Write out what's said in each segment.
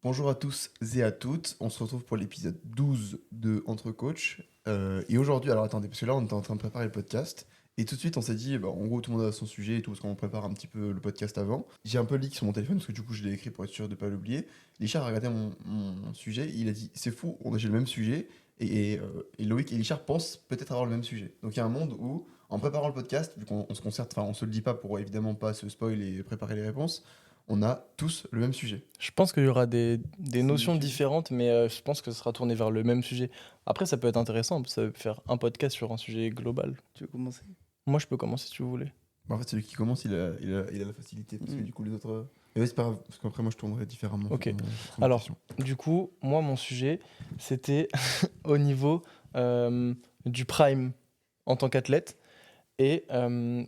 Bonjour à tous et à toutes, on se retrouve pour l'épisode 12 de Entre Coach. Et aujourd'hui, alors attendez, parce que là on était en train de préparer le podcast, et tout de suite on s'est dit, bah, en gros tout le monde a son sujet et tout, parce qu'on prépare un petit peu le podcast avant. J'ai un peu leak sur mon téléphone, parce que du coup je l'ai écrit pour être sûr de pas l'oublier. Richard a regardé mon sujet, il a dit, c'est fou, j'ai le même sujet, et Loïc et Richard pensent peut-être avoir le même sujet. Donc il y a un monde où, en préparant le podcast, vu qu'on on se concerte, enfin on se le dit pas pour évidemment pas se spoil et préparer les réponses, on a tous le même sujet. Je pense qu'il y aura des notions Similitude. différentes, mais je pense que ce sera tourné vers le même sujet. Après, ça peut être intéressant, ça peut faire un podcast sur un sujet global. Tu veux commencer? Moi, je peux commencer si tu voulais. Bah, en fait, celui qui commence, il a la facilité, parce que Mm. du coup, les autres. Mais ouais, c'est pas grave, parce qu'après, moi, je tournerai différemment. Ok. en fonction des Alors, questions. du coup, moi, mon sujet, c'était au niveau du prime en tant qu'athlète et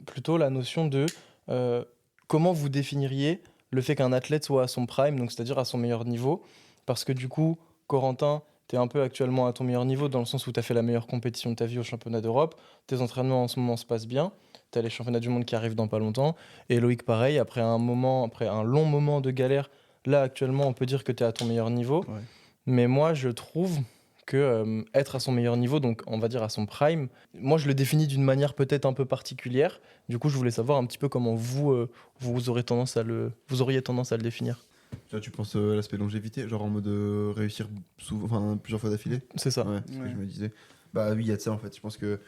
plutôt la notion de euh, comment vous définiriez le fait qu'un athlète soit à son prime, donc c'est-à-dire à son meilleur niveau. Parce que du coup, Corentin, tu es un peu actuellement à ton meilleur niveau dans le sens où tu as fait la meilleure compétition de ta vie au championnat d'Europe. Tes entraînements en ce moment se passent bien. Tu as les championnats du monde qui arrivent dans pas longtemps. Et Loïc, pareil, après un long moment de galère, là actuellement, on peut dire que tu es à ton meilleur niveau. Ouais. Mais moi, je trouve que être à son meilleur niveau, donc on va dire à son prime, moi je le définis d'une manière peut-être un peu particulière. Du coup, je voulais savoir un petit peu comment vous auriez tendance à le définir. Tu vois, tu penses à l'aspect longévité, genre en mode réussir enfin, plusieurs fois d'affilée. C'est ça. Ouais, c'est ce que Ouais. je me disais. Bah oui, il y a de ça en fait. Je pense que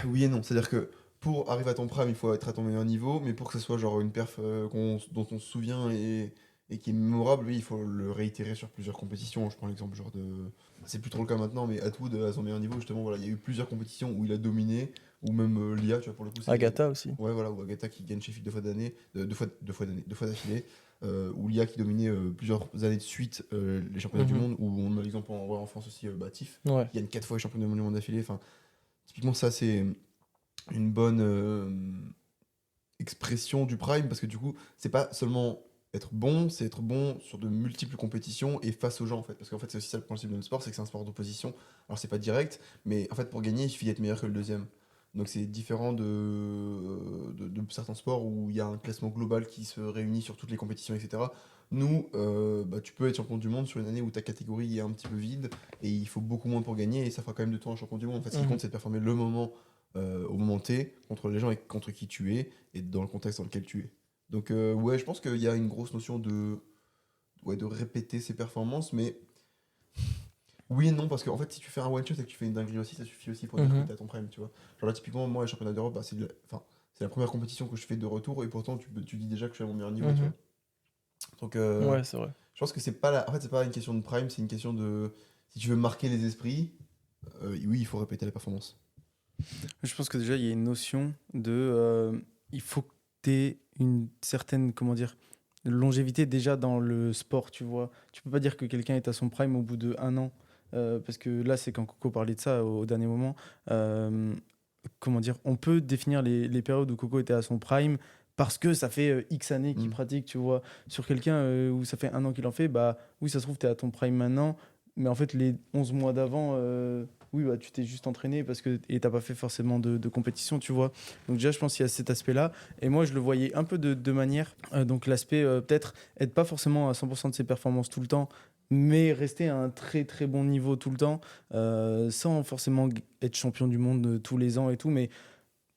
oui et non. C'est-à-dire que pour arriver à ton prime, il faut être à ton meilleur niveau, mais pour que ce soit genre une perf dont on se souvient et qui est mémorable, oui, il faut le réitérer sur plusieurs compétitions. Je prends l'exemple genre de. C'est plus trop le cas maintenant, mais Atwood à son meilleur niveau, justement, voilà, il y a eu plusieurs compétitions où il a dominé, ou même Lia, tu vois, pour le coup, c'est. Agatha aussi. Ouais, voilà, ou Agatha qui gagne Sheffield deux fois d'affilée, ou Lia qui dominait plusieurs années de suite les championnats du Mhm. monde, où on a l'exemple en France aussi, Tiff, Ouais. qui gagne 4 fois les championnats du monde d'affilée. Enfin, typiquement, ça, c'est une bonne expression du prime, parce que du coup, c'est pas seulement être bon, c'est être bon sur de multiples compétitions et face aux gens, en fait. Parce qu'en fait, c'est aussi ça le principe de notre sport, c'est que c'est un sport d'opposition. Alors, c'est pas direct, mais en fait, pour gagner, il suffit d'être meilleur que le deuxième. Donc c'est différent de certains sports où il y a un classement global qui se réunit sur toutes les compétitions, etc. Nous, bah, tu peux être champion du monde sur une année où ta catégorie est un petit peu vide et il faut beaucoup moins pour gagner et ça fera quand même de toi un champion du monde. En fait, ce qui Mhm. compte, c'est de performer le moment au moment T contre les gens et contre qui tu es et dans le contexte dans lequel tu es. Donc ouais, je pense qu'il y a une grosse notion de répéter ses performances, mais oui et non, parce qu'en fait, si tu fais un one shot et que tu fais une dinguerie aussi, ça suffit aussi pour dire que Mhm. t'es à ton prime, tu vois. Genre là, typiquement, moi, les championnats d'Europe, bah, enfin, c'est la première compétition que je fais de retour et pourtant, tu dis déjà que je suis à mon meilleur niveau, tu Mhm. vois. Donc, Ouais, c'est vrai. je pense que c'est pas en fait, c'est pas une question de prime, c'est une question de. Si tu veux marquer les esprits, oui, il faut répéter la performance. Je pense que déjà, il y a une notion de. Il faut que tu aies une certaine, comment dire, longévité déjà dans le sport, tu vois. Tu peux pas dire que quelqu'un est à son prime au bout de 1 an. Parce que là, c'est quand Coco parlait de ça au dernier moment. Euh, comment dire, on peut définir les périodes où Coco était à son prime parce que ça fait X années qu'il Mm. pratique, tu vois. Sur quelqu'un où ça fait 1 an qu'il en fait, bah oui, ça se trouve, tu es à ton prime maintenant, mais en fait, les 11 mois d'avant, oui, bah, tu t'es juste entraîné parce que et t'as pas fait forcément de compétition, tu vois. Donc déjà, je pense qu'il y a cet aspect-là. Et moi, je le voyais un peu de manière, donc l'aspect peut-être être pas forcément à 100% de ses performances tout le temps, mais rester à un très très bon niveau tout le temps, sans forcément être champion du monde tous les ans et tout, mais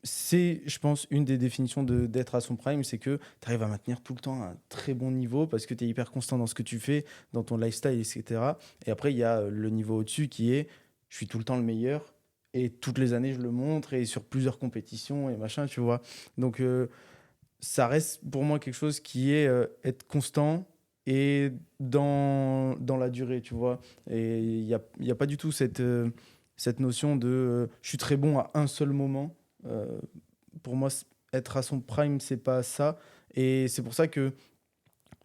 c'est, je pense, une des définitions d'être à son prime, c'est que tu arrives à maintenir tout le temps un très bon niveau parce que tu es hyper constant dans ce que tu fais, dans ton lifestyle, etc. Et après, il y a le niveau au-dessus qui est, je suis tout le temps le meilleur et toutes les années, je le montre et sur plusieurs compétitions et machin, tu vois. Donc, ça reste pour moi quelque chose qui est être constant et dans la durée, tu vois. Et il y a pas du tout cette notion de je suis très bon à un seul moment. Euh, pour moi, être à son prime, c'est pas ça. Et c'est pour ça que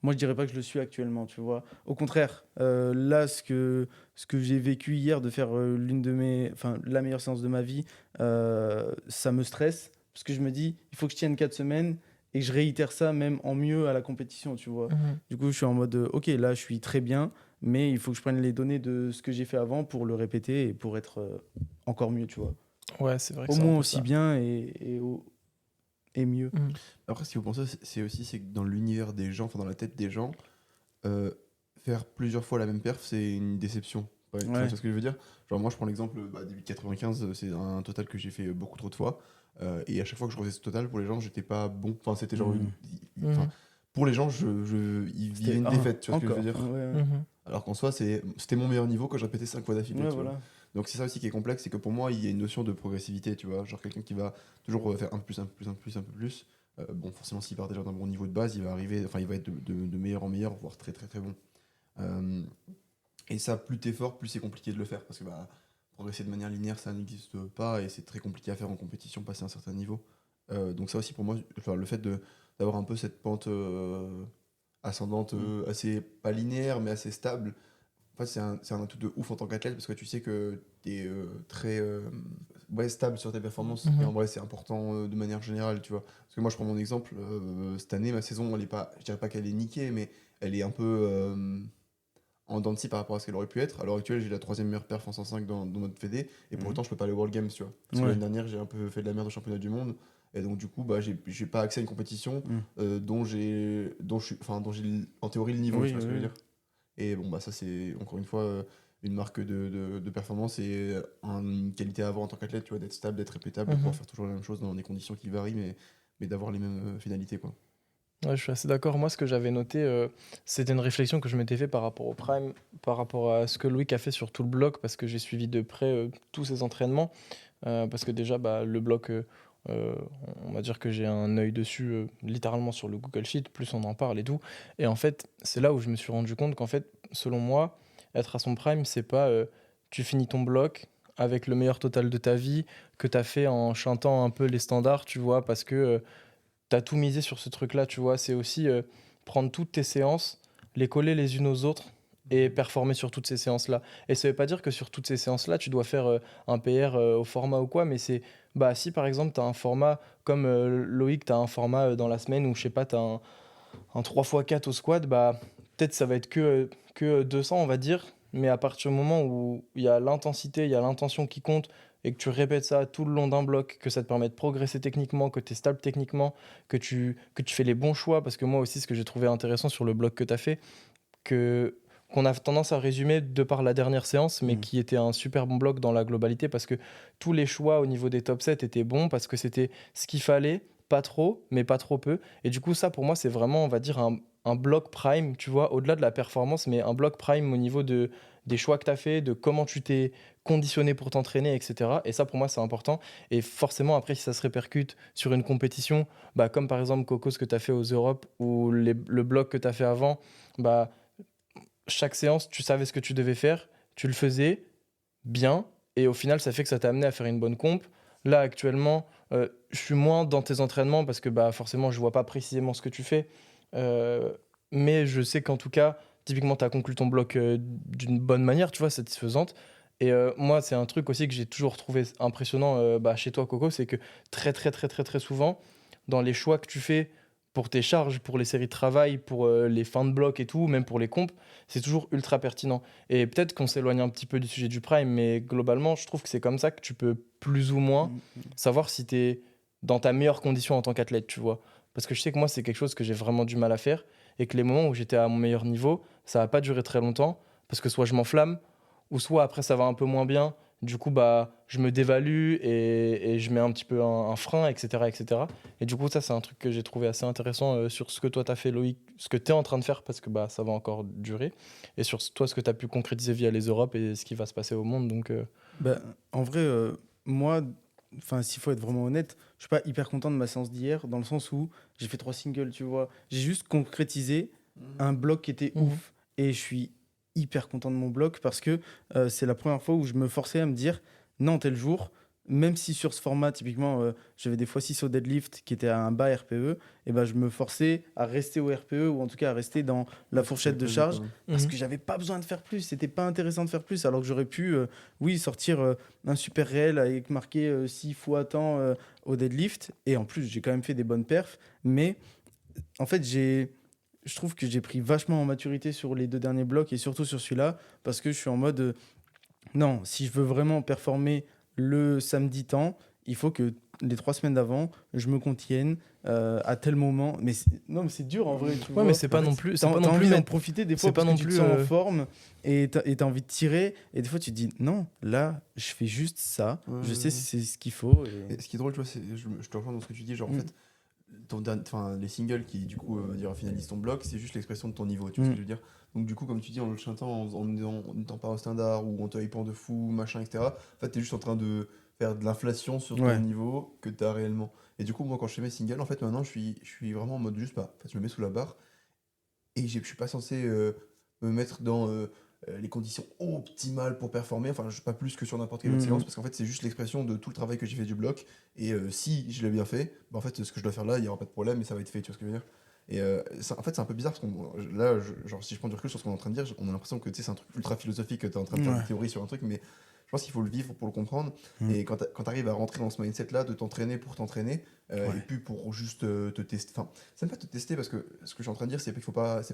moi, je dirais pas que je le suis actuellement, tu vois. Au contraire, là, ce que j'ai vécu hier, de faire enfin, la meilleure séance de ma vie, ça me stresse parce que je me dis, il faut que je tienne 4 semaines et que je réitère ça même en mieux à la compétition, tu vois. Mhm. Du coup, je suis en mode, ok, là, je suis très bien, mais il faut que je prenne les données de ce que j'ai fait avant pour le répéter et pour être encore mieux, tu vois. Ouais, c'est vrai que Au c'est un moins peu aussi ça. bien et mieux. Mhm. Après, si vous pensez, c'est aussi c'est que dans l'univers des gens, enfin dans la tête des gens, euh, faire plusieurs fois la même perf, c'est une déception. Ouais, tu vois Ouais. ce que je veux dire? Genre, moi, je prends l'exemple, début 95, c'est un total que j'ai fait beaucoup trop de fois. Et à chaque fois que je refaisais ce total, pour les gens, j'étais pas bon. Enfin, c'était genre. Enfin, Mhm. pour les gens, ils vivaient une défaite, tu vois ce que je veux dire? Ouais, Mhm. Alors qu'en soi, c'était mon meilleur niveau quand je répétais 5 fois d'affilée, ouais, tu vois. voilà. Donc c'est ça aussi qui est complexe, c'est que pour moi, il y a une notion de progressivité, tu vois. Genre quelqu'un qui va toujours faire un peu plus, un peu plus, un peu plus, un peu plus. Bon, forcément, s'il part déjà d'un bon niveau de base, il va arriver, enfin, il va être de meilleur en meilleur, voire très très très bon. Euh, et ça, plus t'es fort, plus c'est compliqué de le faire, parce que progresser de manière linéaire, ça n'existe pas, et c'est très compliqué à faire en compétition, passer un certain niveau. Donc ça aussi, pour moi, enfin, le fait d'avoir un peu cette pente ascendante, assez, pas linéaire, mais assez stable, en fait, c'est un atout de ouf en tant qu'athlète parce que tu sais que tu es très ouais, stable sur tes performances. Et en Mhm. vrai, c'est important de manière générale, tu vois. Parce que moi, je prends mon exemple. Cette année, ma saison, elle est pas, je dirais pas qu'elle est niquée, mais elle est un peu en dents de scie par rapport à ce qu'elle aurait pu être. À l'heure actuelle, j'ai la troisième meilleure perf en 105 dans notre fédé. Et pour Mhm. autant, je peux pas aller au World Games, tu vois. Parce que Ouais. l'année dernière, j'ai un peu fait de la merde au championnat du monde. Et donc, du coup, j'ai pas accès à une compétition Mhm. dont j'ai en théorie le niveau, tu Oui, vois ce que je veux oui. dire. Et bon, ça, c'est encore une fois une marque de performance et une qualité à avoir en tant qu'athlète, tu vois, d'être stable, d'être répétable, de pouvoir Mhm. faire toujours la même chose dans des conditions qui varient, mais d'avoir les mêmes finalités, quoi. Ouais, je suis assez d'accord. Moi, ce que j'avais noté, c'était une réflexion que je m'étais fait par rapport au Prime, par rapport à ce que Loïc a fait sur tout le bloc, parce que j'ai suivi de près tous ses entraînements. Parce que déjà, le bloc, euh, on va dire que j'ai un œil dessus, littéralement sur le Google Sheet, plus on en parle et tout. Et en fait, c'est là où je me suis rendu compte qu'en fait, selon moi, être à son prime, c'est pas tu finis ton bloc avec le meilleur total de ta vie, que tu as fait en chantant un peu les standards, tu vois, parce que tu as tout misé sur ce truc-là, tu vois. C'est aussi prendre toutes tes séances, les coller les unes aux autres et performer sur toutes ces séances-là. Et ça veut pas dire que sur toutes ces séances-là, tu dois faire un PR au format ou quoi, mais c'est, si par exemple, tu as un format comme Loïc, tu as un format dans la semaine où, je sais pas, tu as un 3x4 au squat, peut-être ça va être que 200, on va dire, mais à partir du moment où il y a l'intensité, il y a l'intention qui compte, et que tu répètes ça tout le long d'un bloc, que ça te permet de progresser techniquement, que tu es stable techniquement, que tu fais les bons choix, parce que moi aussi, ce que j'ai trouvé intéressant sur le bloc que tu as fait, que qu'on a tendance à résumer de par la dernière séance, mais Mhm. qui était un super bon bloc dans la globalité, parce que tous les choix au niveau des top 7 étaient bons, parce que c'était ce qu'il fallait, pas trop, mais pas trop peu. Et du coup, ça, pour moi, c'est vraiment, on va dire, un bloc prime, tu vois, au-delà de la performance, mais un bloc prime au niveau des choix que tu as fait, de comment tu t'es conditionné pour t'entraîner, etc. Et ça, pour moi, c'est important. Et forcément, après, si ça se répercute sur une compétition, comme par exemple Coco, ce que tu as fait aux Europes, ou le bloc que tu as fait avant, bah, chaque séance, tu savais ce que tu devais faire, tu le faisais bien, et au final, ça fait que ça t'a amené à faire une bonne comp. Là, actuellement, je suis moins dans tes entraînements parce que forcément, je vois pas précisément ce que tu fais. Euh, mais je sais qu'en tout cas, typiquement, tu as conclu ton bloc d'une bonne manière, tu vois, satisfaisante. Et moi, c'est un truc aussi que j'ai toujours trouvé impressionnant chez toi, Coco, c'est que très, très, très, très, très souvent, dans les choix que tu fais pour tes charges, pour les séries de travail, pour les fins de bloc et tout, même pour les compes, c'est toujours ultra pertinent. Et peut-être qu'on s'éloigne un petit peu du sujet du prime, mais globalement, je trouve que c'est comme ça que tu peux plus ou moins Mhm. savoir si tu es dans ta meilleure condition en tant qu'athlète, tu vois. Parce que je sais que moi, c'est quelque chose que j'ai vraiment du mal à faire et que les moments où j'étais à mon meilleur niveau, ça va pas durer très longtemps parce que soit je m'enflamme ou soit après ça va un peu moins bien. Du coup, je me dévalue et je mets un petit peu un frein, etc., etc. Et du coup, ça, c'est un truc que j'ai trouvé assez intéressant sur ce que toi, tu as fait, Loïc, ce que tu es en train de faire, parce que ça va encore durer, et sur toi, ce que tu as pu concrétiser via les Europes et ce qui va se passer au monde. Donc, Bah, en vrai, moi, enfin, s'il faut être vraiment honnête, je suis pas hyper content de ma séance d'hier, dans le sens où j'ai fait 3 singles, tu vois. J'ai juste concrétisé un bloc qui était mhm, ouf. Et je suis hyper content de mon bloc parce que c'est la première fois où je me forçais à me dire, non, tel jour, même si sur ce format, typiquement, j'avais des fois 6 au deadlift qui étaient à un bas RPE, et ben je me forçais à rester au RPE ou en tout cas à rester dans la Ouais, fourchette de prévu, charge quoi. parce mhm, que j'avais pas besoin de faire plus. C'était pas intéressant de faire plus alors que j'aurais pu, oui, sortir un super réel avec marqué 6 fois tant au deadlift. Et en plus, j'ai quand même fait des bonnes perfs. Mais en fait, je trouve que j'ai pris vachement en maturité sur les 2 derniers blocs et surtout sur celui-là parce que je suis en mode non, si je veux vraiment performer le samedi temps, il faut que les 3 semaines d'avant, je me contienne à tel moment. Non, mais c'est dur en vrai. Tu Ouais, vois. mais c'est pas En fait, non plus. T'as C'est pas t'as non plus envie d'en mettre. profiter des c'est fois pas parce non que tu te plus, sens en forme et t'as envie de tirer. Et des fois, tu te dis non, là, je fais juste ça. Je sais c'est ce qu'il faut. Et ce qui est drôle, tu vois, je te rejoins dans ce que tu dis, genre en fait, les singles qui du coup on va dire finalisent ton bloc, c'est juste l'expression de ton niveau, tu vois ce que je veux dire. Donc du coup, comme tu dis, en le chantant, en n'étant pas au standard ou en te hypant de fou, machin, etc. En fait, t'es juste en train de faire de l'inflation sur ton Ouais. niveau que t'as réellement. Et du coup, moi, quand je fais mes singles, en fait, maintenant, je suis vraiment en mode juste, bah, en fait, je me mets sous la barre et je suis pas censé me mettre dans les conditions optimales pour performer, enfin pas plus que sur n'importe quelle autre Mhm. séance, parce qu'en fait c'est juste l'expression de tout le travail que j'ai fait du bloc, et si je l'ai bien fait, bah, en fait ce que je dois faire là, il n'y aura pas de problème, et ça va être fait, tu vois ce que je veux dire. Et en fait c'est un peu bizarre, parce que là, genre si je prends du recul sur ce qu'on est en train de dire, on a l'impression que tu sais, c'est un truc ultra philosophique, que tu es en train de faire Ouais. des théories sur un truc, mais je pense qu'il faut le vivre pour le comprendre, Mhm. et quand tu arrives à rentrer dans ce mindset là, de t'entraîner pour t'entraîner, Ouais. et puis pour juste te tester, enfin c'est même pas te tester parce que ce que je suis en train de dire c'est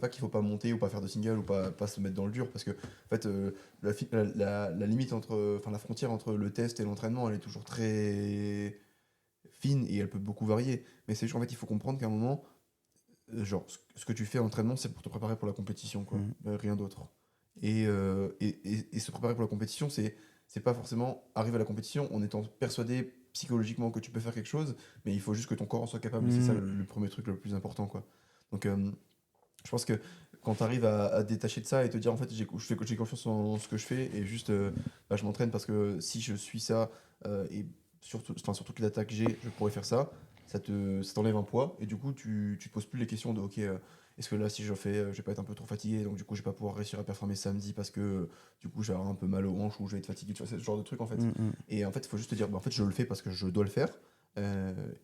pas qu'il faut pas monter ou pas faire de single ou pas se mettre dans le dur parce que en fait la limite entre enfin la frontière entre le test et l'entraînement elle est toujours très fine et elle peut beaucoup varier mais c'est juste qu'en fait il faut comprendre qu'à un moment genre ce que tu fais à l'entraînement c'est pour te préparer pour la compétition quoi. Mhm. Rien d'autre et se préparer pour la compétition c'est pas forcément arriver à la compétition en étant persuadé psychologiquement que tu peux faire quelque chose, mais il faut juste que ton corps en soit capable. Et c'est ça Mhm. le premier truc le plus important, quoi. Donc, je pense que quand tu arrives à détacher de ça et te dire en fait j'ai confiance en ce que je fais et juste bah, je m'entraîne parce que si je suis ça et sur toutes les attaques que j'ai, je pourrais faire ça, ça t'enlève un poids et du coup tu te poses plus les questions de ok est-ce que là si je fais je vais pas être un peu trop fatigué donc du coup je vais pas pouvoir réussir à performer samedi parce que du coup j'ai un peu mal aux hanches ou je vais être fatigué, tu vois, c'est ce genre de truc en fait. Mhm. Et en fait il faut juste te dire bah, en fait je le fais parce que je dois le faire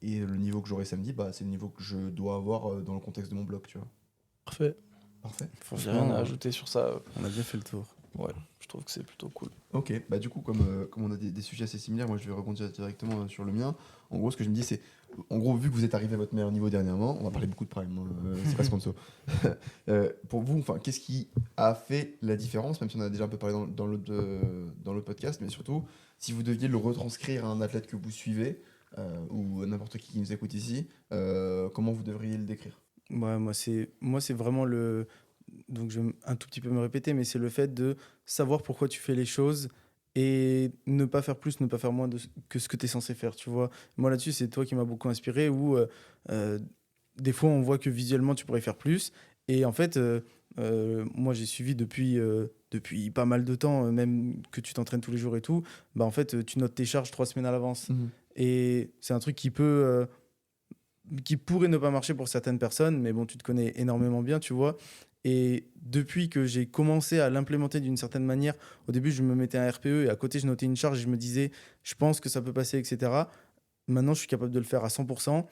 et le niveau que j'aurai samedi bah, c'est le niveau que je dois avoir dans le contexte de mon bloc, tu vois. Parfait. Parfait. J'ai rien à Franchement, ajouter sur ça. on a bien fait le tour. Ouais, je trouve que c'est plutôt cool. Ok, bah du coup, comme on a des sujets assez similaires, moi je vais rebondir directement sur le mien. En gros, ce que je me dis, c'est, en gros, vu que vous êtes arrivé à votre meilleur niveau dernièrement, on va parler beaucoup de Prime, hein, c'est pas sponsor. Pour vous, enfin, qu'est-ce qui a fait la différence, même si on a déjà un peu parlé dans l'autre podcast, mais surtout, si vous deviez le retranscrire à un athlète que vous suivez, ou n'importe qui nous écoute ici, comment vous devriez le décrire? Ouais, moi c'est vraiment le. Donc je vais un tout petit peu me répéter, mais c'est le fait de savoir pourquoi tu fais les choses et ne pas faire plus, ne pas faire moins que ce que tu es censé faire, tu vois. Moi là-dessus, c'est toi qui m'as beaucoup inspiré, où euh, des fois on voit que visuellement tu pourrais faire plus. Et en fait, moi j'ai suivi depuis pas mal de temps, même que tu t'entraînes tous les jours et tout, bah en fait tu notes tes charges 3 semaines à l'avance. Et c'est un truc qui pourrait ne pas marcher pour certaines personnes, mais bon, tu te connais énormément bien, tu vois. Et depuis que j'ai commencé à l'implémenter d'une certaine manière, au début, je me mettais un RPE et à côté, je notais une charge et je me disais, je pense que ça peut passer, etc. Maintenant, je suis capable de le faire à 100%.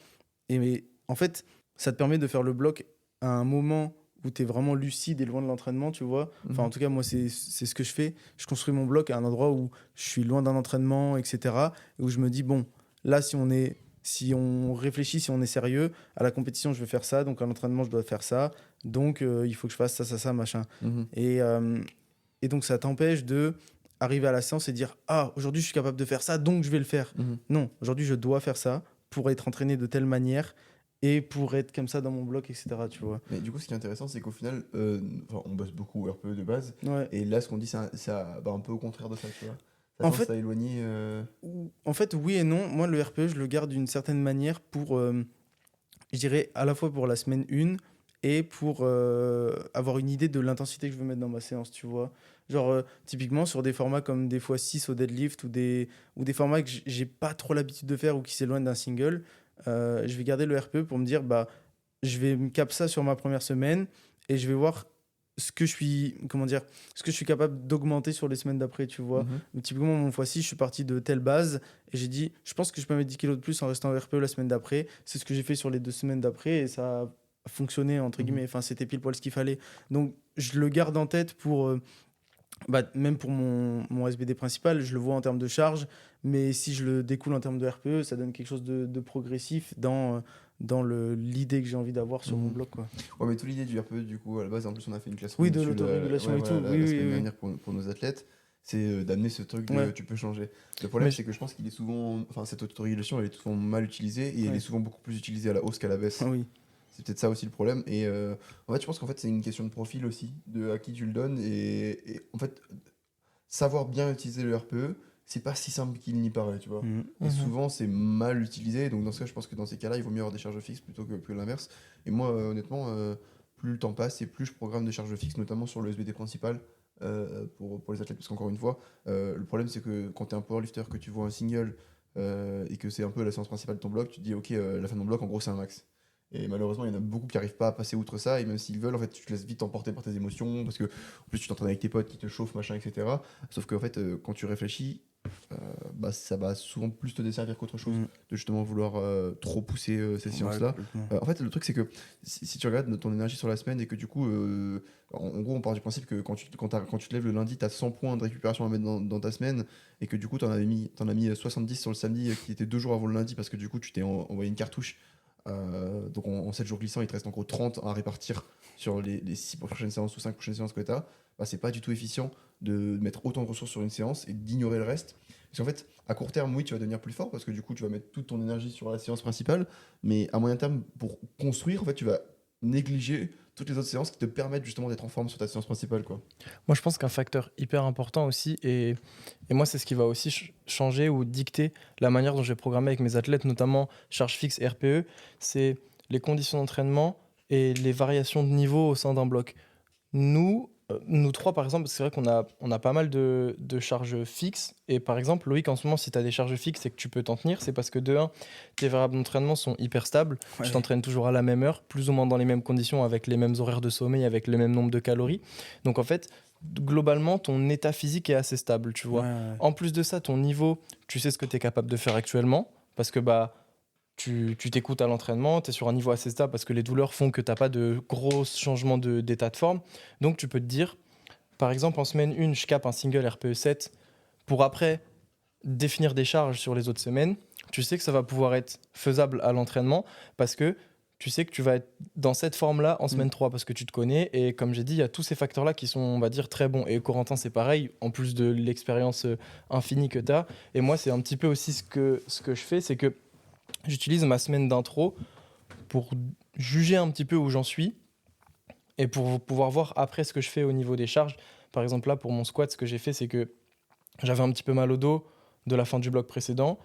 Et mais, en fait, ça te permet de faire le bloc à un moment où tu es vraiment lucide et loin de l'entraînement, tu vois. Enfin, en tout cas, moi, c'est ce que je fais. Je construis mon bloc à un endroit où je suis loin d'un entraînement, etc. Et où je me dis, bon, là, si on réfléchit, si on est sérieux, à la compétition, je vais faire ça, donc à l'entraînement, je dois faire ça, donc il faut que je fasse ça, machin. Mhm. Et donc, ça t'empêche de arriver à la séance et dire, ah, aujourd'hui, je suis capable de faire ça, donc je vais le faire. Mhm. Non, aujourd'hui, je dois faire ça pour être entraîné de telle manière et pour être comme ça dans mon bloc, etc. Tu vois. Mais du coup, ce qui est intéressant, c'est qu'au final, enfin, on bosse beaucoup RPE de base, Ouais. et là, ce qu'on dit, c'est un peu au contraire de ça, tu vois. Ça En tend fait, à éloigner. En fait, oui et non. Moi, le RPE, je le garde d'une certaine manière pour, je dirais, à la fois pour la semaine 1 et pour avoir une idée de l'intensité que je veux mettre dans ma séance, tu vois. Genre, typiquement, sur des formats comme des x6 au deadlift ou des formats que j'ai pas trop l'habitude de faire ou qui s'éloignent d'un single, je vais garder le RPE pour me dire, bah, je vais me cap ça sur ma première semaine et je vais voir comment dire, ce que je suis capable d'augmenter sur les semaines d'après, tu vois. Mhm. Typiquement, mon x6, je suis parti de telle base et j'ai dit, je pense que je peux mettre 10 kilos de plus en restant RPE la semaine d'après. C'est ce que j'ai fait sur les 2 semaines d'après et ça a fonctionné, entre Mhm. guillemets. Enfin, c'était pile poil ce qu'il fallait. Donc, je le garde en tête pour, même pour mon SBD principal, je le vois en termes de charge, mais si je le découle en termes de RPE, ça donne quelque chose de progressif dans l'idée que j'ai envie d'avoir sur mon Mhm. bloc, quoi. Ouais, mais toute l'idée du RPE, du coup, à la base, en plus, on a fait une classe Oui, de module, l'autorégulation ouais, et voilà, tout. la Oui, oui, semaine oui. dernière pour nos athlètes. c'est d'amener ce truc de Ouais. tu peux changer. Le problème, Mais c'est que je pense qu'il est souvent. Enfin, cette autorégulation, elle est souvent mal utilisée et elle Ouais. est souvent beaucoup plus utilisée à la hausse qu'à la baisse. Ah oui. C'est peut-être ça aussi le problème. Et en fait, je pense qu'en fait, c'est une question de profil aussi, de à qui tu le donnes. Et en fait, savoir bien utiliser le RPE, c'est pas si simple qu'il n'y paraît, tu vois. Mhm. Et Mhm. souvent, c'est mal utilisé. Donc, dans ce cas, je pense que dans ces cas-là, il vaut mieux avoir des charges fixes plutôt que l'inverse. Et moi, honnêtement, plus le temps passe et plus je programme des charges fixes, notamment sur le SBD principal. Pour les athlètes, parce qu'encore une fois, le problème c'est que quand tu es un powerlifter, que tu vois un single et que c'est un peu la séance principale de ton bloc, tu te dis ok, la fin de mon bloc en gros c'est un max. Et malheureusement, il y en a beaucoup qui n'arrivent pas à passer outre ça, et même s'ils veulent, en fait, tu te laisses vite emporter par tes émotions, parce que en plus tu t'entraînes avec tes potes qui te chauffent, machin, etc. Sauf qu'en fait, quand tu réfléchis, bah, ça va souvent plus te desservir qu'autre chose, Mhm. de justement vouloir trop pousser ces Ouais, séances-là. complètement. En fait, le truc, c'est que si tu regardes ton énergie sur la semaine et que du coup, en gros, on part du principe que quand tu te lèves le lundi, tu as 100 points de récupération à mettre dans ta semaine et que du coup, t'en as mis 70 sur le samedi qui était 2 jours avant le lundi parce que du coup, tu t'es envoyé une cartouche. Donc en 7 jours glissants, il te reste en gros 30 à répartir sur les 6 prochaines séances ou 5 prochaines séances que tu as. Bah, c'est pas du tout efficient de mettre autant de ressources sur une séance et d'ignorer le reste. Parce qu'en fait, à court terme, oui, tu vas devenir plus fort parce que du coup, tu vas mettre toute ton énergie sur la séance principale. Mais à moyen terme, pour construire, en fait, tu vas négliger toutes les autres séances qui te permettent justement d'être en forme sur ta séance principale, quoi. Moi, je pense qu'un facteur hyper important aussi, et moi, c'est ce qui va aussi changer ou dicter la manière dont je vais programmer avec mes athlètes, notamment charge fixe RPE, c'est les conditions d'entraînement et les variations de niveau au sein d'un bloc. Nous trois, par exemple, c'est vrai on a pas mal de charges fixes. Et par exemple, Loïc, en ce moment, si tu as des charges fixes et que tu peux t'en tenir, c'est parce que de un, tes variables d'entraînement sont hyper stables. Ouais. Tu t'entraînes toujours à la même heure, plus ou moins dans les mêmes conditions, avec les mêmes horaires de sommeil, avec le même nombre de calories. Donc en fait, globalement, ton état physique est assez stable, tu vois. Ouais, ouais. En plus de ça, ton niveau, tu sais ce que tu es capable de faire actuellement. Parce que bah, tu t'écoutes à l'entraînement, tu es sur un niveau assez stable parce que les douleurs font que tu n'as pas de gros changements d'état de forme. Donc tu peux te dire, par exemple, en semaine 1, je capte un single RPE 7 pour après définir des charges sur les autres semaines. Tu sais que ça va pouvoir être faisable à l'entraînement parce que tu sais que tu vas être dans cette forme-là en semaine 3 parce que tu te connais. Et comme j'ai dit, il y a tous ces facteurs-là qui sont, on va dire, très bons. Et Corentin, c'est pareil, en plus de l'expérience infinie que tu as. Et moi, c'est un petit peu aussi ce que je fais, c'est que j'utilise ma semaine d'intro pour juger un petit peu où j'en suis et pour pouvoir voir après ce que je fais au niveau des charges. Par exemple, là, pour mon squat, ce que j'ai fait, c'est que j'avais un petit peu mal au dos de la fin du bloc précédent.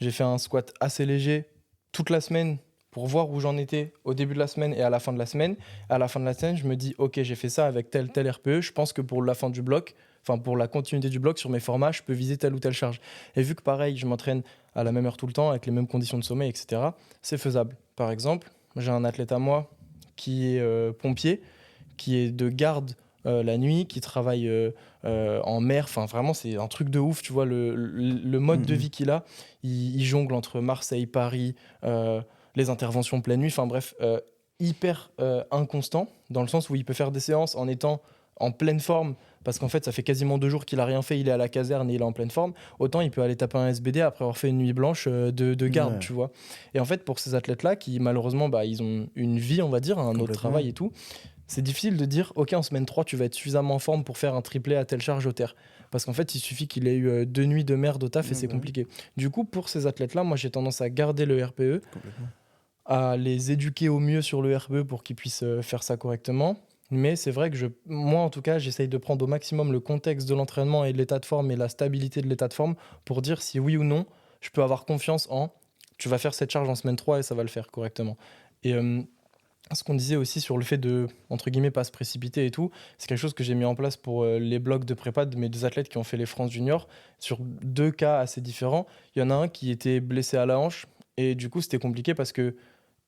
J'ai fait un squat assez léger toute la semaine pour voir où j'en étais au début de la semaine et à la fin de la semaine. À la fin de la semaine, je me dis, ok, j'ai fait ça avec tel RPE. Je pense que pour la fin du bloc, enfin pour la continuité du bloc sur mes formats, je peux viser telle ou telle charge. Et vu que pareil, je m'entraîne à la même heure tout le temps, avec les mêmes conditions de sommeil, etc., c'est faisable. Par exemple, j'ai un athlète à moi qui est pompier, qui est de garde la nuit, qui travaille en mer. Enfin, vraiment, c'est un truc de ouf, tu vois, le mode de vie qu'il a. Il jongle entre Marseille, Paris, les interventions pleine nuit. Enfin, bref, hyper inconstant, dans le sens où il peut faire des séances en étant en pleine forme, parce qu'en fait, ça fait quasiment 2 jours qu'il a rien fait, il est à la caserne et il est en pleine forme. Autant il peut aller taper un SBD après avoir fait une nuit blanche de garde, Ouais. tu vois. Et en fait, pour ces athlètes-là, qui malheureusement, bah, ils ont une vie, on va dire, un autre Complètement. travail et tout, c'est difficile de dire, ok, en semaine 3, tu vas être suffisamment en forme pour faire un triplé à telle charge au terre. Parce qu'en fait, il suffit qu'il ait eu 2 nuits de merde au taf et Ouais, c'est bah compliqué. Du coup, pour ces athlètes-là, moi, j'ai tendance à garder le RPE, Complètement. à les éduquer au mieux sur le RPE pour qu'ils puissent faire ça correctement. Mais c'est vrai que moi, en tout cas, j'essaye de prendre au maximum le contexte de l'entraînement et de l'état de forme et la stabilité de l'état de forme pour dire si oui ou non, je peux avoir confiance en tu vas faire cette charge en semaine 3 et ça va le faire correctement. Et ce qu'on disait aussi sur le fait de, entre guillemets, pas se précipiter et tout, c'est quelque chose que j'ai mis en place pour les blocs de prépa de mes 2 athlètes qui ont fait les France Juniors. Sur 2 cas assez différents, il y en a un qui était blessé à la hanche et du coup, c'était compliqué parce que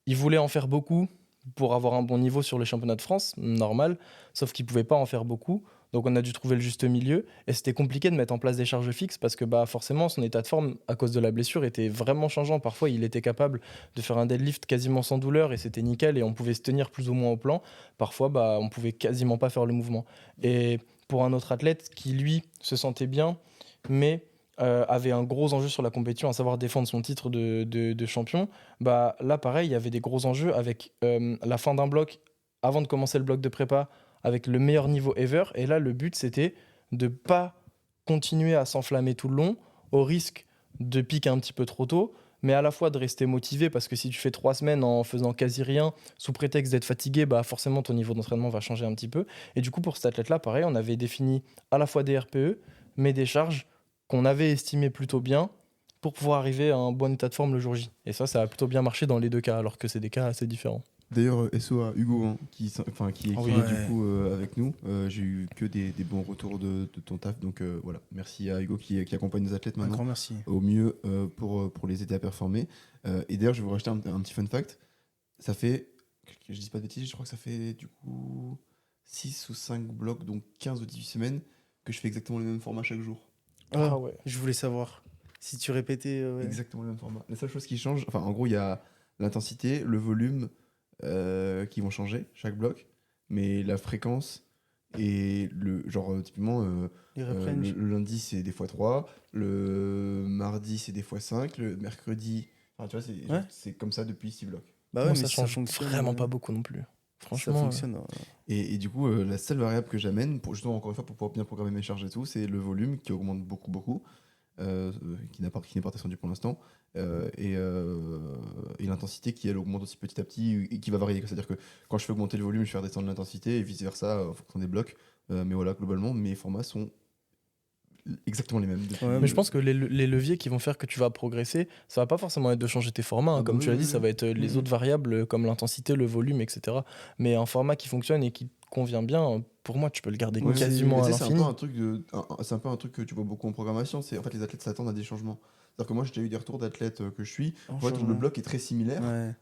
il voulait en faire beaucoup pour avoir un bon niveau sur les championnats de France, normal, sauf qu'il pouvait pas en faire beaucoup. Donc on a dû trouver le juste milieu et c'était compliqué de mettre en place des charges fixes parce que bah forcément son état de forme à cause de la blessure était vraiment changeant. Parfois il était capable de faire un deadlift quasiment sans douleur et c'était nickel et on pouvait se tenir plus ou moins au plan. Parfois bah on pouvait quasiment pas faire le mouvement. Et pour un autre athlète qui lui se sentait bien mais avait un gros enjeu sur la compétition, à savoir défendre son titre de champion, bah là pareil, il y avait des gros enjeux avec la fin d'un bloc avant de commencer le bloc de prépa avec le meilleur niveau ever. Et là, le but, c'était de pas continuer à s'enflammer tout le long, au risque de piquer un petit peu trop tôt, mais à la fois de rester motivé, parce que si tu fais 3 semaines en faisant quasi rien, sous prétexte d'être fatigué, bah forcément ton niveau d'entraînement va changer un petit peu. Et du coup, pour cet athlète-là, pareil, on avait défini à la fois des RPE, mais des charges qu'on avait estimées plutôt bien pour pouvoir arriver à un bon état de forme le jour J. Et ça a plutôt bien marché dans les deux cas, alors que c'est des cas assez différents. D'ailleurs, SO à Hugo, hein, qui Ah est oui. du coup avec nous. J'ai eu que des bons retours de ton taf. Donc voilà, merci à Hugo qui accompagne nos athlètes Un maintenant grand merci. au mieux pour les aider à performer. Et d'ailleurs, je vais vous rajouter un petit fun fact. Ça fait, que je dis pas de bêtises, je crois que ça fait du coup 6 ou 5 blocs, donc 15 ou 18 semaines, que je fais exactement le même format chaque jour. Ah, ouais. je voulais savoir si tu répétais. Ouais. Exactement le même format. La seule chose qui change, enfin en gros, il y a l'intensité, le volume qui vont changer chaque bloc, mais la fréquence et le genre typiquement Les le reprennent. lundi c'est des fois 3, le mardi c'est des fois 5, le mercredi, enfin tu vois, Ouais. c'est comme ça depuis 6 blocs. Bah Moi, ouais, ça mais si ça change fonctionne. vraiment pas beaucoup non plus. Ça Franchement, fonctionne. Et du coup, la seule variable que j'amène, pour, justement encore une fois pour pouvoir bien programmer mes charges et tout, c'est le volume qui augmente beaucoup. Qui n'est pas descendu pour l'instant, et l'intensité qui elle augmente aussi petit à petit et qui va varier. C'est-à-dire que quand je fais augmenter le volume, je fais redescendre l'intensité et vice versa en fonction des blocs. Mais voilà, globalement, mes formats sont exactement les mêmes. Depuis, Ouais, mais je pense que les leviers qui vont faire que tu vas progresser, ça va pas forcément être de changer tes formats, hein. Ah bah Comme oui, tu l'as oui, dit, ça oui. va être les autres variables comme l'intensité, le volume, etc. Mais un format qui fonctionne et qui te convient bien, pour moi, tu peux le garder Ouais, quasiment à mais tu sais, c'est un peu l'infini. un truc c'est un peu un truc que tu vois beaucoup en programmation. C'est en fait les athlètes s'attendent à des changements. C'est-à-dire que moi j'ai déjà eu des retours d'athlètes que je suis, En en fait, où le changement. bloc est très similaire Ouais.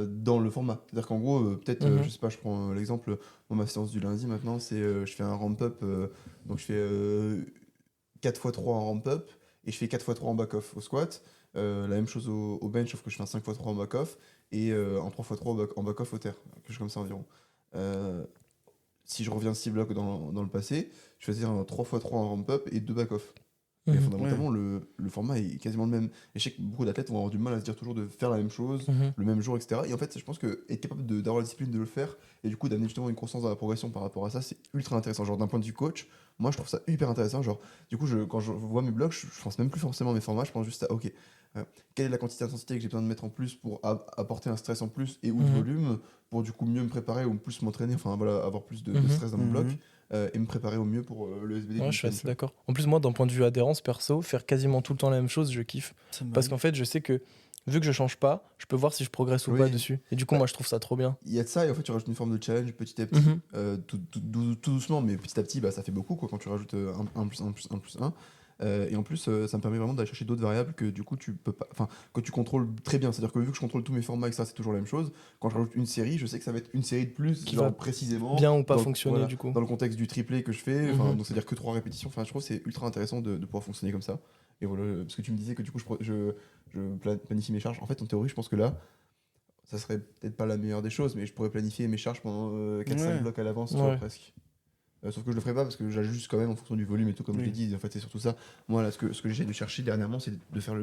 dans le format. C'est-à-dire qu'en gros, peut-être, Mhm. je sais pas, je prends l'exemple, moi, ma séance du lundi maintenant, c'est je fais un ramp-up, donc je fais 4x3 en ramp-up et je fais 4x3 en back-off au squat. La même chose au bench, sauf que je fais un 5x3 en back-off et un 3x3 en back-off au terre, quelque chose comme ça environ. Euh, Si je reviens 6 blocs dans le passé, je faisais un 3x3 en ramp-up et 2 back-off. Mais Mhm. fondamentalement, le format est quasiment le même. Et je sais que beaucoup d'athlètes vont avoir du mal à se dire toujours de faire la même chose, Mhm. le même jour, etc. Et en fait, je pense que être capable d'avoir la discipline de le faire et du coup d'amener justement une constance dans la progression par rapport à ça, c'est ultra intéressant. Genre d'un point de vue coach, moi je trouve ça hyper intéressant. Genre, du coup, quand je vois mes blocs, je pense même plus forcément à mes formats, je pense juste à, ok, quelle est la quantité d'intensité que j'ai besoin de mettre en plus pour apporter un stress en plus et ou de Mhm. volume pour du coup mieux me préparer ou plus m'entraîner, enfin voilà, avoir plus de Mhm. stress dans mon bloc Mhm. et me préparer au mieux pour le SBD Ouais, du je suis week-end. assez Tu vois. d'accord. En plus, moi, d'un point de vue adhérence perso, faire quasiment tout le temps la même chose, je kiffe. Ça Parce m'arrive. qu'en fait, je sais que vu que je change pas, je peux voir si je progresse ou pas Oui. dessus. Et du coup, Bah, moi, je trouve ça trop bien. il y a de ça et en fait tu rajoutes une forme de challenge petit à petit, Mhm. tout doucement, mais petit à petit bah, ça fait beaucoup quoi, quand tu rajoutes 1 plus 1 plus 1 plus 1. Et en plus ça me permet vraiment d'aller chercher d'autres variables que du coup tu peux pas, enfin que tu contrôles très bien. C'est-à-dire que vu que je contrôle tous mes formats et que ça c'est toujours la même chose, quand je rajoute une série, je sais que ça va être une série de plus, Qui genre va précisément bien ou pas dans fonctionner, voilà, du coup. dans le contexte du triplé que je fais, Mhm. donc c'est-à-dire que 3 répétitions. Enfin je trouve que c'est ultra intéressant de pouvoir fonctionner comme ça. Et voilà, parce que tu me disais que du coup je planifie mes charges. En fait en théorie je pense que là ça serait peut-être pas la meilleure des choses, mais je pourrais planifier mes charges pendant 4-5 Ouais. blocs à l'avance, tu vois, Ouais. presque. Sauf que je le ferai pas parce que j'ajuste quand même en fonction du volume et tout, comme je l'ai Oui. dit. En fait, c'est surtout ça. Moi, là, ce que j'essaie de chercher dernièrement, c'est de faire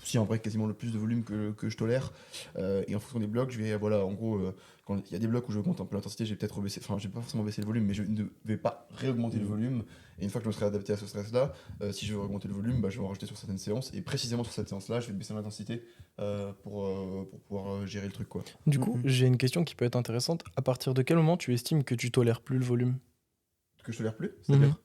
si en vrai, quasiment le plus de volume que je tolère. Et en fonction des blocs, je vais, voilà, en gros, quand il y a des blocs où je augmente un peu l'intensité, j'ai peut-être rebaissé, enfin, j'ai pas forcément baissé le volume, mais je ne vais pas réaugmenter le volume. Et une fois que je me serai adapté à ce stress-là, si je veux augmenter le volume, bah, je vais en rajouter sur certaines séances. Et précisément sur cette séance-là, je vais baisser l'intensité pour pouvoir gérer le truc, quoi. Du coup, j'ai une question qui peut être intéressante. À partir de quel moment tu estimes que tu tolères plus le volume? Que je tolère plus, Mhm. c'est-à-dire.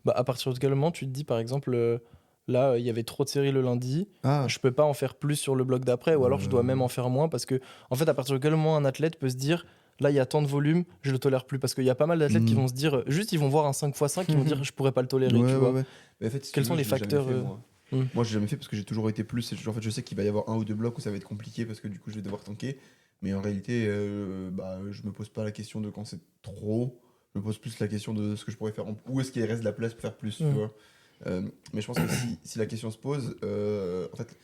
Bah, à partir de quel moment tu te dis, par exemple, là, il y avait trop de séries le lundi, Ah, je peux pas en faire plus sur le bloc d'après, ou alors je dois même en faire moins, parce que, en fait, à partir de quel moment un athlète peut se dire, là, il y a tant de volume, je le tolère plus? Parce qu'il y a pas mal d'athlètes qui hmm. vont se dire, juste, ils vont voir un 5x5, ils vont dire, je pourrais pas le tolérer, Ouais, tu ouais, vois. ouais. Mais en fait, si tu Quels sont veux, les je l'ai jamais facteurs fait, moi. hmm. Moi, j'ai jamais fait parce que j'ai toujours été plus. En fait, je sais qu'il va y avoir 1 ou 2 blocs où ça va être compliqué parce que du coup, je vais devoir tanker. Mais en réalité, bah, je me pose pas la question de quand c'est trop. Je me pose plus la question de ce que je pourrais faire. Où est-ce qu'il reste de la place pour faire plus, tu Hmm. vois. Mais je pense que si la question se pose, en fait,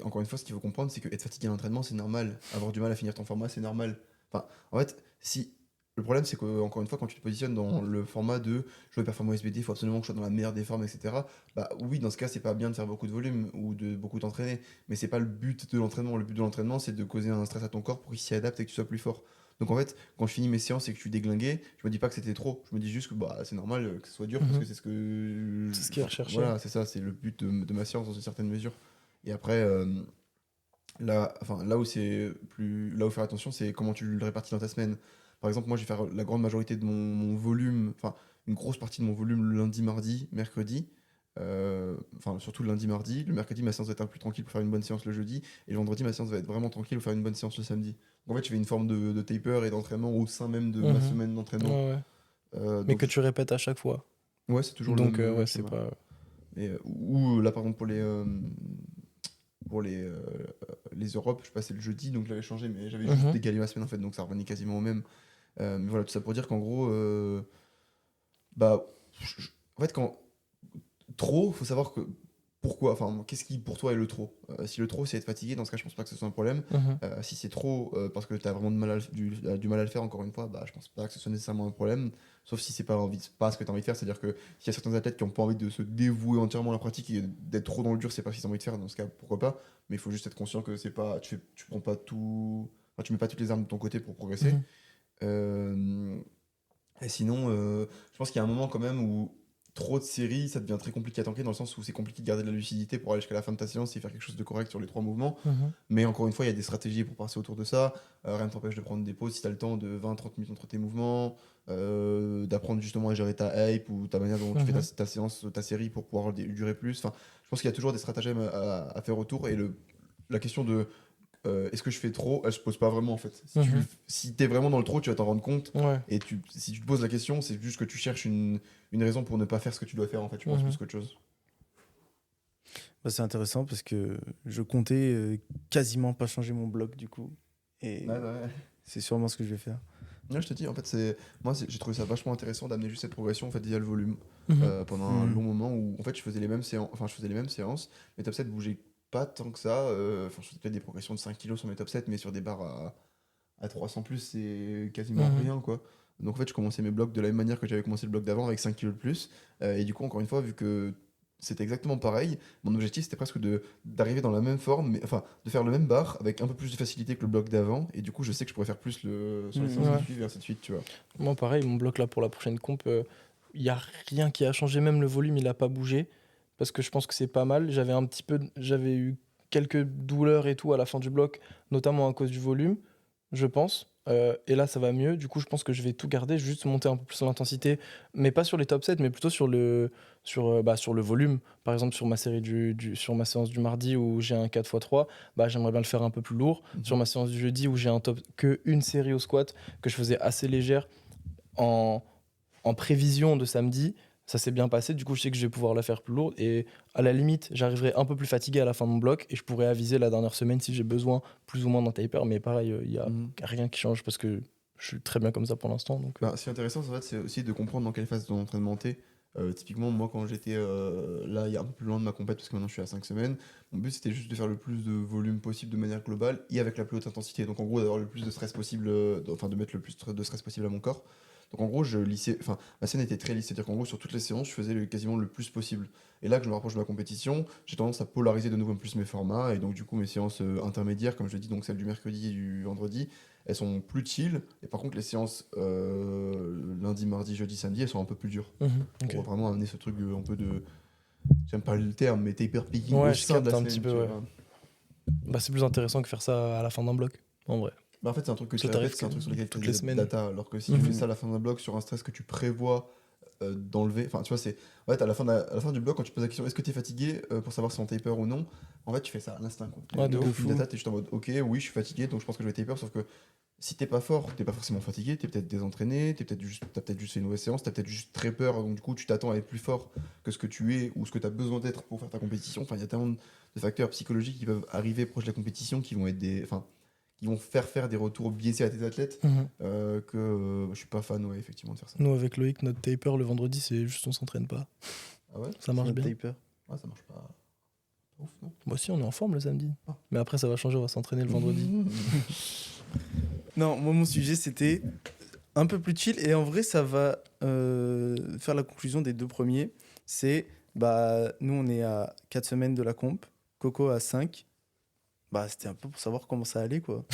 encore une fois, ce qu'il faut comprendre, c'est que être fatigué à l'entraînement, c'est normal. Avoir du mal à finir ton format, c'est normal. Enfin, en fait, si. Le problème, c'est que, encore une fois, quand tu te positionnes dans le format de je veux performer au SBD, il faut absolument que je sois dans la meilleure des formes, etc. Bah oui, dans ce cas, c'est pas bien de faire beaucoup de volume ou de beaucoup t'entraîner, mais c'est pas le but de l'entraînement. Le but de l'entraînement, c'est de causer un stress à ton corps pour qu'il s'y adapte et que tu sois plus fort. Donc en fait, quand je finis mes séances et que je suis déglingué, je me dis pas que c'était trop. Je me dis juste que bah, c'est normal que ce soit dur parce que c'est ce que. C'est ce qui est recherché. Voilà, c'est ça, c'est le but de ma séance dans une certaine mesure. Et après, là où là où faire attention, c'est comment tu le répartis dans ta semaine. Par exemple, moi, je vais faire la grande majorité de mon volume, enfin, une grosse partie de mon volume le lundi, mardi, mercredi. Enfin, surtout le lundi, mardi. Le mercredi, ma séance va être un peu plus tranquille pour faire une bonne séance le jeudi. Et le vendredi, ma séance va être vraiment tranquille pour faire une bonne séance le samedi. Donc, en fait, je fais une forme de taper et d'entraînement au sein même de ma Mhm. semaine d'entraînement. Ouais. Mais Donc, que tu répètes à chaque fois. ouais, c'est toujours Donc, le même ouais, c'est schéma. pas. Et, ou là, par exemple, pour les Europes, je passais le jeudi, donc j'avais changé, mais j'avais juste Mhm. décalé ma semaine en fait, donc ça revenait quasiment au même. Mais voilà, tout ça pour dire qu'en gros, bah, en fait, quand trop, faut savoir que pourquoi, enfin, qu'est-ce qui pour toi est le trop. Si le trop c'est être fatigué, dans ce cas, je pense pas que ce soit un problème. Mhm. Si c'est trop parce que tu as vraiment du mal à le faire, encore une fois, bah, je pense pas que ce soit nécessairement un problème. Sauf si c'est pas ce que tu as envie de faire, c'est-à-dire que s'il y a certains athlètes qui ont pas envie de se dévouer entièrement à la pratique et d'être trop dans le dur, c'est pas ce qu'ils ont envie de faire, dans ce cas, pourquoi pas. Mais il faut juste être conscient que c'est pas, tu prends pas tout, enfin, tu mets pas toutes les armes de ton côté pour progresser. Mhm. Euh, et sinon, je pense qu'il y a un moment quand même où trop de séries, ça devient très compliqué à tanker dans le sens où c'est compliqué de garder de la lucidité pour aller jusqu'à la fin de ta séance et faire quelque chose de correct sur les 3 mouvements. Mhm. Mais encore une fois, il y a des stratégies pour passer autour de ça. Rien ne t'empêche de prendre des pauses si tu as le temps de 20-30 minutes entre tes mouvements, d'apprendre justement à gérer ta hype ou ta manière dont tu fais Mhm. ta séance, ta série pour pouvoir durer plus. Enfin, je pense qu'il y a toujours des stratagèmes à faire autour et la question de est-ce que je fais trop, elle se pose pas vraiment en fait. Mhm. Si t'es vraiment dans le trop, tu vas t'en rendre compte. Ouais. Et si tu te poses la question, c'est juste que tu cherches une raison pour ne pas faire ce que tu dois faire en fait, je pense, Mhm. plus qu'autre chose. Bah, c'est intéressant parce que je comptais quasiment pas changer mon bloc du coup. Et c'est sûrement ce que je vais faire. Ouais, je te dis, en fait, j'ai trouvé ça vachement intéressant d'amener juste cette progression en fait, via le volume Mhm. pendant un Mhm. long moment où en fait je faisais les mêmes séances, mes top 7 bougeaient pas tant que ça. Enfin, je faisais peut-être des progressions de 5 kilos sur mes top 7, mais sur des barres à 300 plus, c'est quasiment Mhm. rien quoi. Donc en fait, je commençais mes blocs de la même manière que j'avais commencé le bloc d'avant avec 5 kilos de plus. Et du coup, encore une fois, vu que c'était exactement pareil, mon objectif c'était presque d'arriver dans la même forme, mais enfin de faire le même bar avec un peu plus de facilité que le bloc d'avant. Et du coup, je sais que je pourrais faire plus sur les séances Ouais. qui suivent et ainsi de suite, tu vois. Moi, pareil, mon bloc là pour la prochaine comp, il y a rien qui a changé, même le volume, il a pas bougé parce que je pense que c'est pas mal. J'avais eu quelques douleurs et tout à la fin du bloc, notamment à cause du volume, je pense. Et là, ça va mieux. Du coup, je pense que je vais tout garder, juste monter un peu plus l'intensité, mais pas sur les top 7, mais plutôt sur le volume. Par exemple, sur ma série sur ma séance du mardi où j'ai un 4x3, bah, j'aimerais bien le faire un peu plus lourd. Sur ma séance du jeudi où j'ai que une série au squat que je faisais assez légère en, en prévision de samedi, ça s'est bien passé. Du coup, je sais que je vais pouvoir la faire plus lourde. Et à la limite, j'arriverai un peu plus fatigué à la fin de mon bloc et je pourrais aviser la dernière semaine si j'ai besoin, plus ou moins d'un taper. Mais pareil, il n'y a Mhm. rien qui change parce que je suis très bien comme ça pour l'instant. Donc, Bah, ce qui est intéressant, en fait, c'est aussi de comprendre dans quelle phase de ton entraînement t'es. Typiquement, moi, quand j'étais là, il y a un peu plus loin de ma compète, parce que maintenant je suis à 5 semaines, mon but c'était juste de faire le plus de volume possible de manière globale et avec la plus haute intensité. Donc, en gros, d'avoir le plus de stress possible, enfin, de mettre le plus de stress possible à mon corps. Donc, en gros, enfin, ma scène était très lisse, c'est-à-dire qu'en gros, sur toutes les séances, je faisais quasiment le plus possible. Et là que je me rapproche de ma compétition, j'ai tendance à polariser de nouveau un peu plus mes formats, et donc, du coup, mes séances intermédiaires, comme je l'ai dit, donc celles du mercredi et du vendredi, elles sont plus chill. Et par contre, les séances lundi, mardi, jeudi, samedi, elles sont un peu plus dures. ok. Pour vraiment amener ce truc un peu de. J'aime pas le terme, mais taper picking au Ouais, je sein de capte la un petit semaine, peu. tu Ouais. vois. Bah, c'est plus intéressant que faire ça à la fin d'un bloc, en vrai. Bah, en fait, c'est un truc que tu Ça t'arrive répètes, c'est un truc sur lequel tu as toutes de les la semaines. data. Alors que si tu Mhm. fais ça à la fin d'un bloc sur un stress que tu prévois d'enlever, enfin, tu vois, c'est. En fait, à la fin du bloc, quand tu poses la question est-ce que tu es fatigué pour savoir si on taper ou non, en fait, tu fais ça à l'instinct. Ouais, de Tu ouf. une data, t'es juste en mode ok, oui, je suis fatigué, donc je pense que je vais taper, sauf que si t'es pas fort, t'es pas forcément fatigué, t'es peut-être désentraîné, t'as peut-être juste fait une mauvaise séance, t'as peut-être juste très peur, donc du coup tu t'attends à être plus fort que ce que tu es ou ce que t'as besoin d'être pour faire ta compétition. Enfin, il y a tellement de facteurs psychologiques qui peuvent arriver proche de la compétition qui vont être enfin, qui vont faire des retours biaisés à tes athlètes Mhm. que je suis pas fan, ouais, effectivement, de faire ça. Nous, avec Loïc, notre taper le vendredi, c'est juste on s'entraîne pas. Ah ouais? Ça marche Notre bien. taper. Ah, ça marche pas ouf, non? Moi aussi, on est en forme le samedi. Ah. Mais après, ça va changer, on va s'entraîner le vendredi. Non, moi mon sujet c'était un peu plus chill et en vrai ça va faire la conclusion des deux premiers. C'est bah nous on est à 4 semaines de la comp, Coco à 5. Bah, c'était un peu pour savoir comment ça allait, quoi.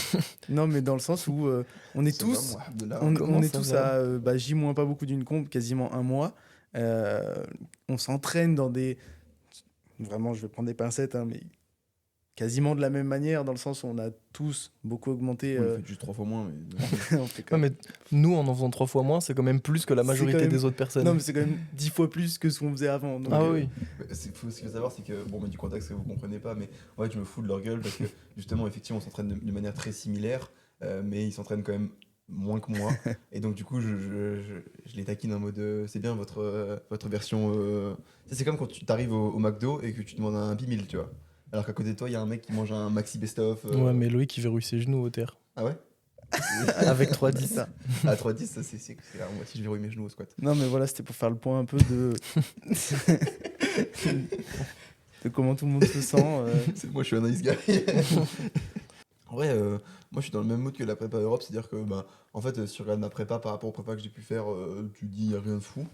Non, mais dans le sens où on est Ça va, tous, moi, de là. Comment on est ça tous va à J- pas beaucoup d'une comp, quasiment un mois. On s'entraîne dans des. Vraiment, je vais prendre des pincettes, hein, mais quasiment de la même manière, dans le sens où on a tous beaucoup augmenté. Oui, vous faites juste 3 fois moins, mais. On fait quand Ouais, même- mais nous, en faisant 3 fois moins, c'est quand même plus que la C'est majorité quand même- des autres personnes. Non, mais c'est quand même 10 fois plus que ce qu'on faisait avant. Donc, Ah oui. Ce qu'il faut savoir, c'est que, bon, mais du contexte que vous comprenez pas, mais ouais, je me fous de leur gueule parce que justement, effectivement, on s'entraîne de manière très similaire, mais ils s'entraînent quand même moins que moi. Et donc, du coup, je les taquine en mode c'est bien votre version. Tu sais, c'est comme quand tu t'arrives au McDo et que tu demandes un Happy Meal, tu vois. Alors qu'à côté de toi, il y a un mec qui mange un Maxi Best-of. Ouais, mais Loïc, il verrouille ses genoux au terre. Ah ouais Avec c'est 3-10. ça. À 3-10, ça c'est rare. Moi aussi, je verrouille mes genoux au squat. Non, mais voilà, c'était pour faire le point un peu de. de comment tout le monde se sent. Moi, je suis un nice guy. En vrai, moi je suis dans le même mood que la prépa Europe, c'est-à-dire que bah, en fait, si tu regardes ma prépa par rapport aux prépas que j'ai pu faire, tu dis y a rien de fou.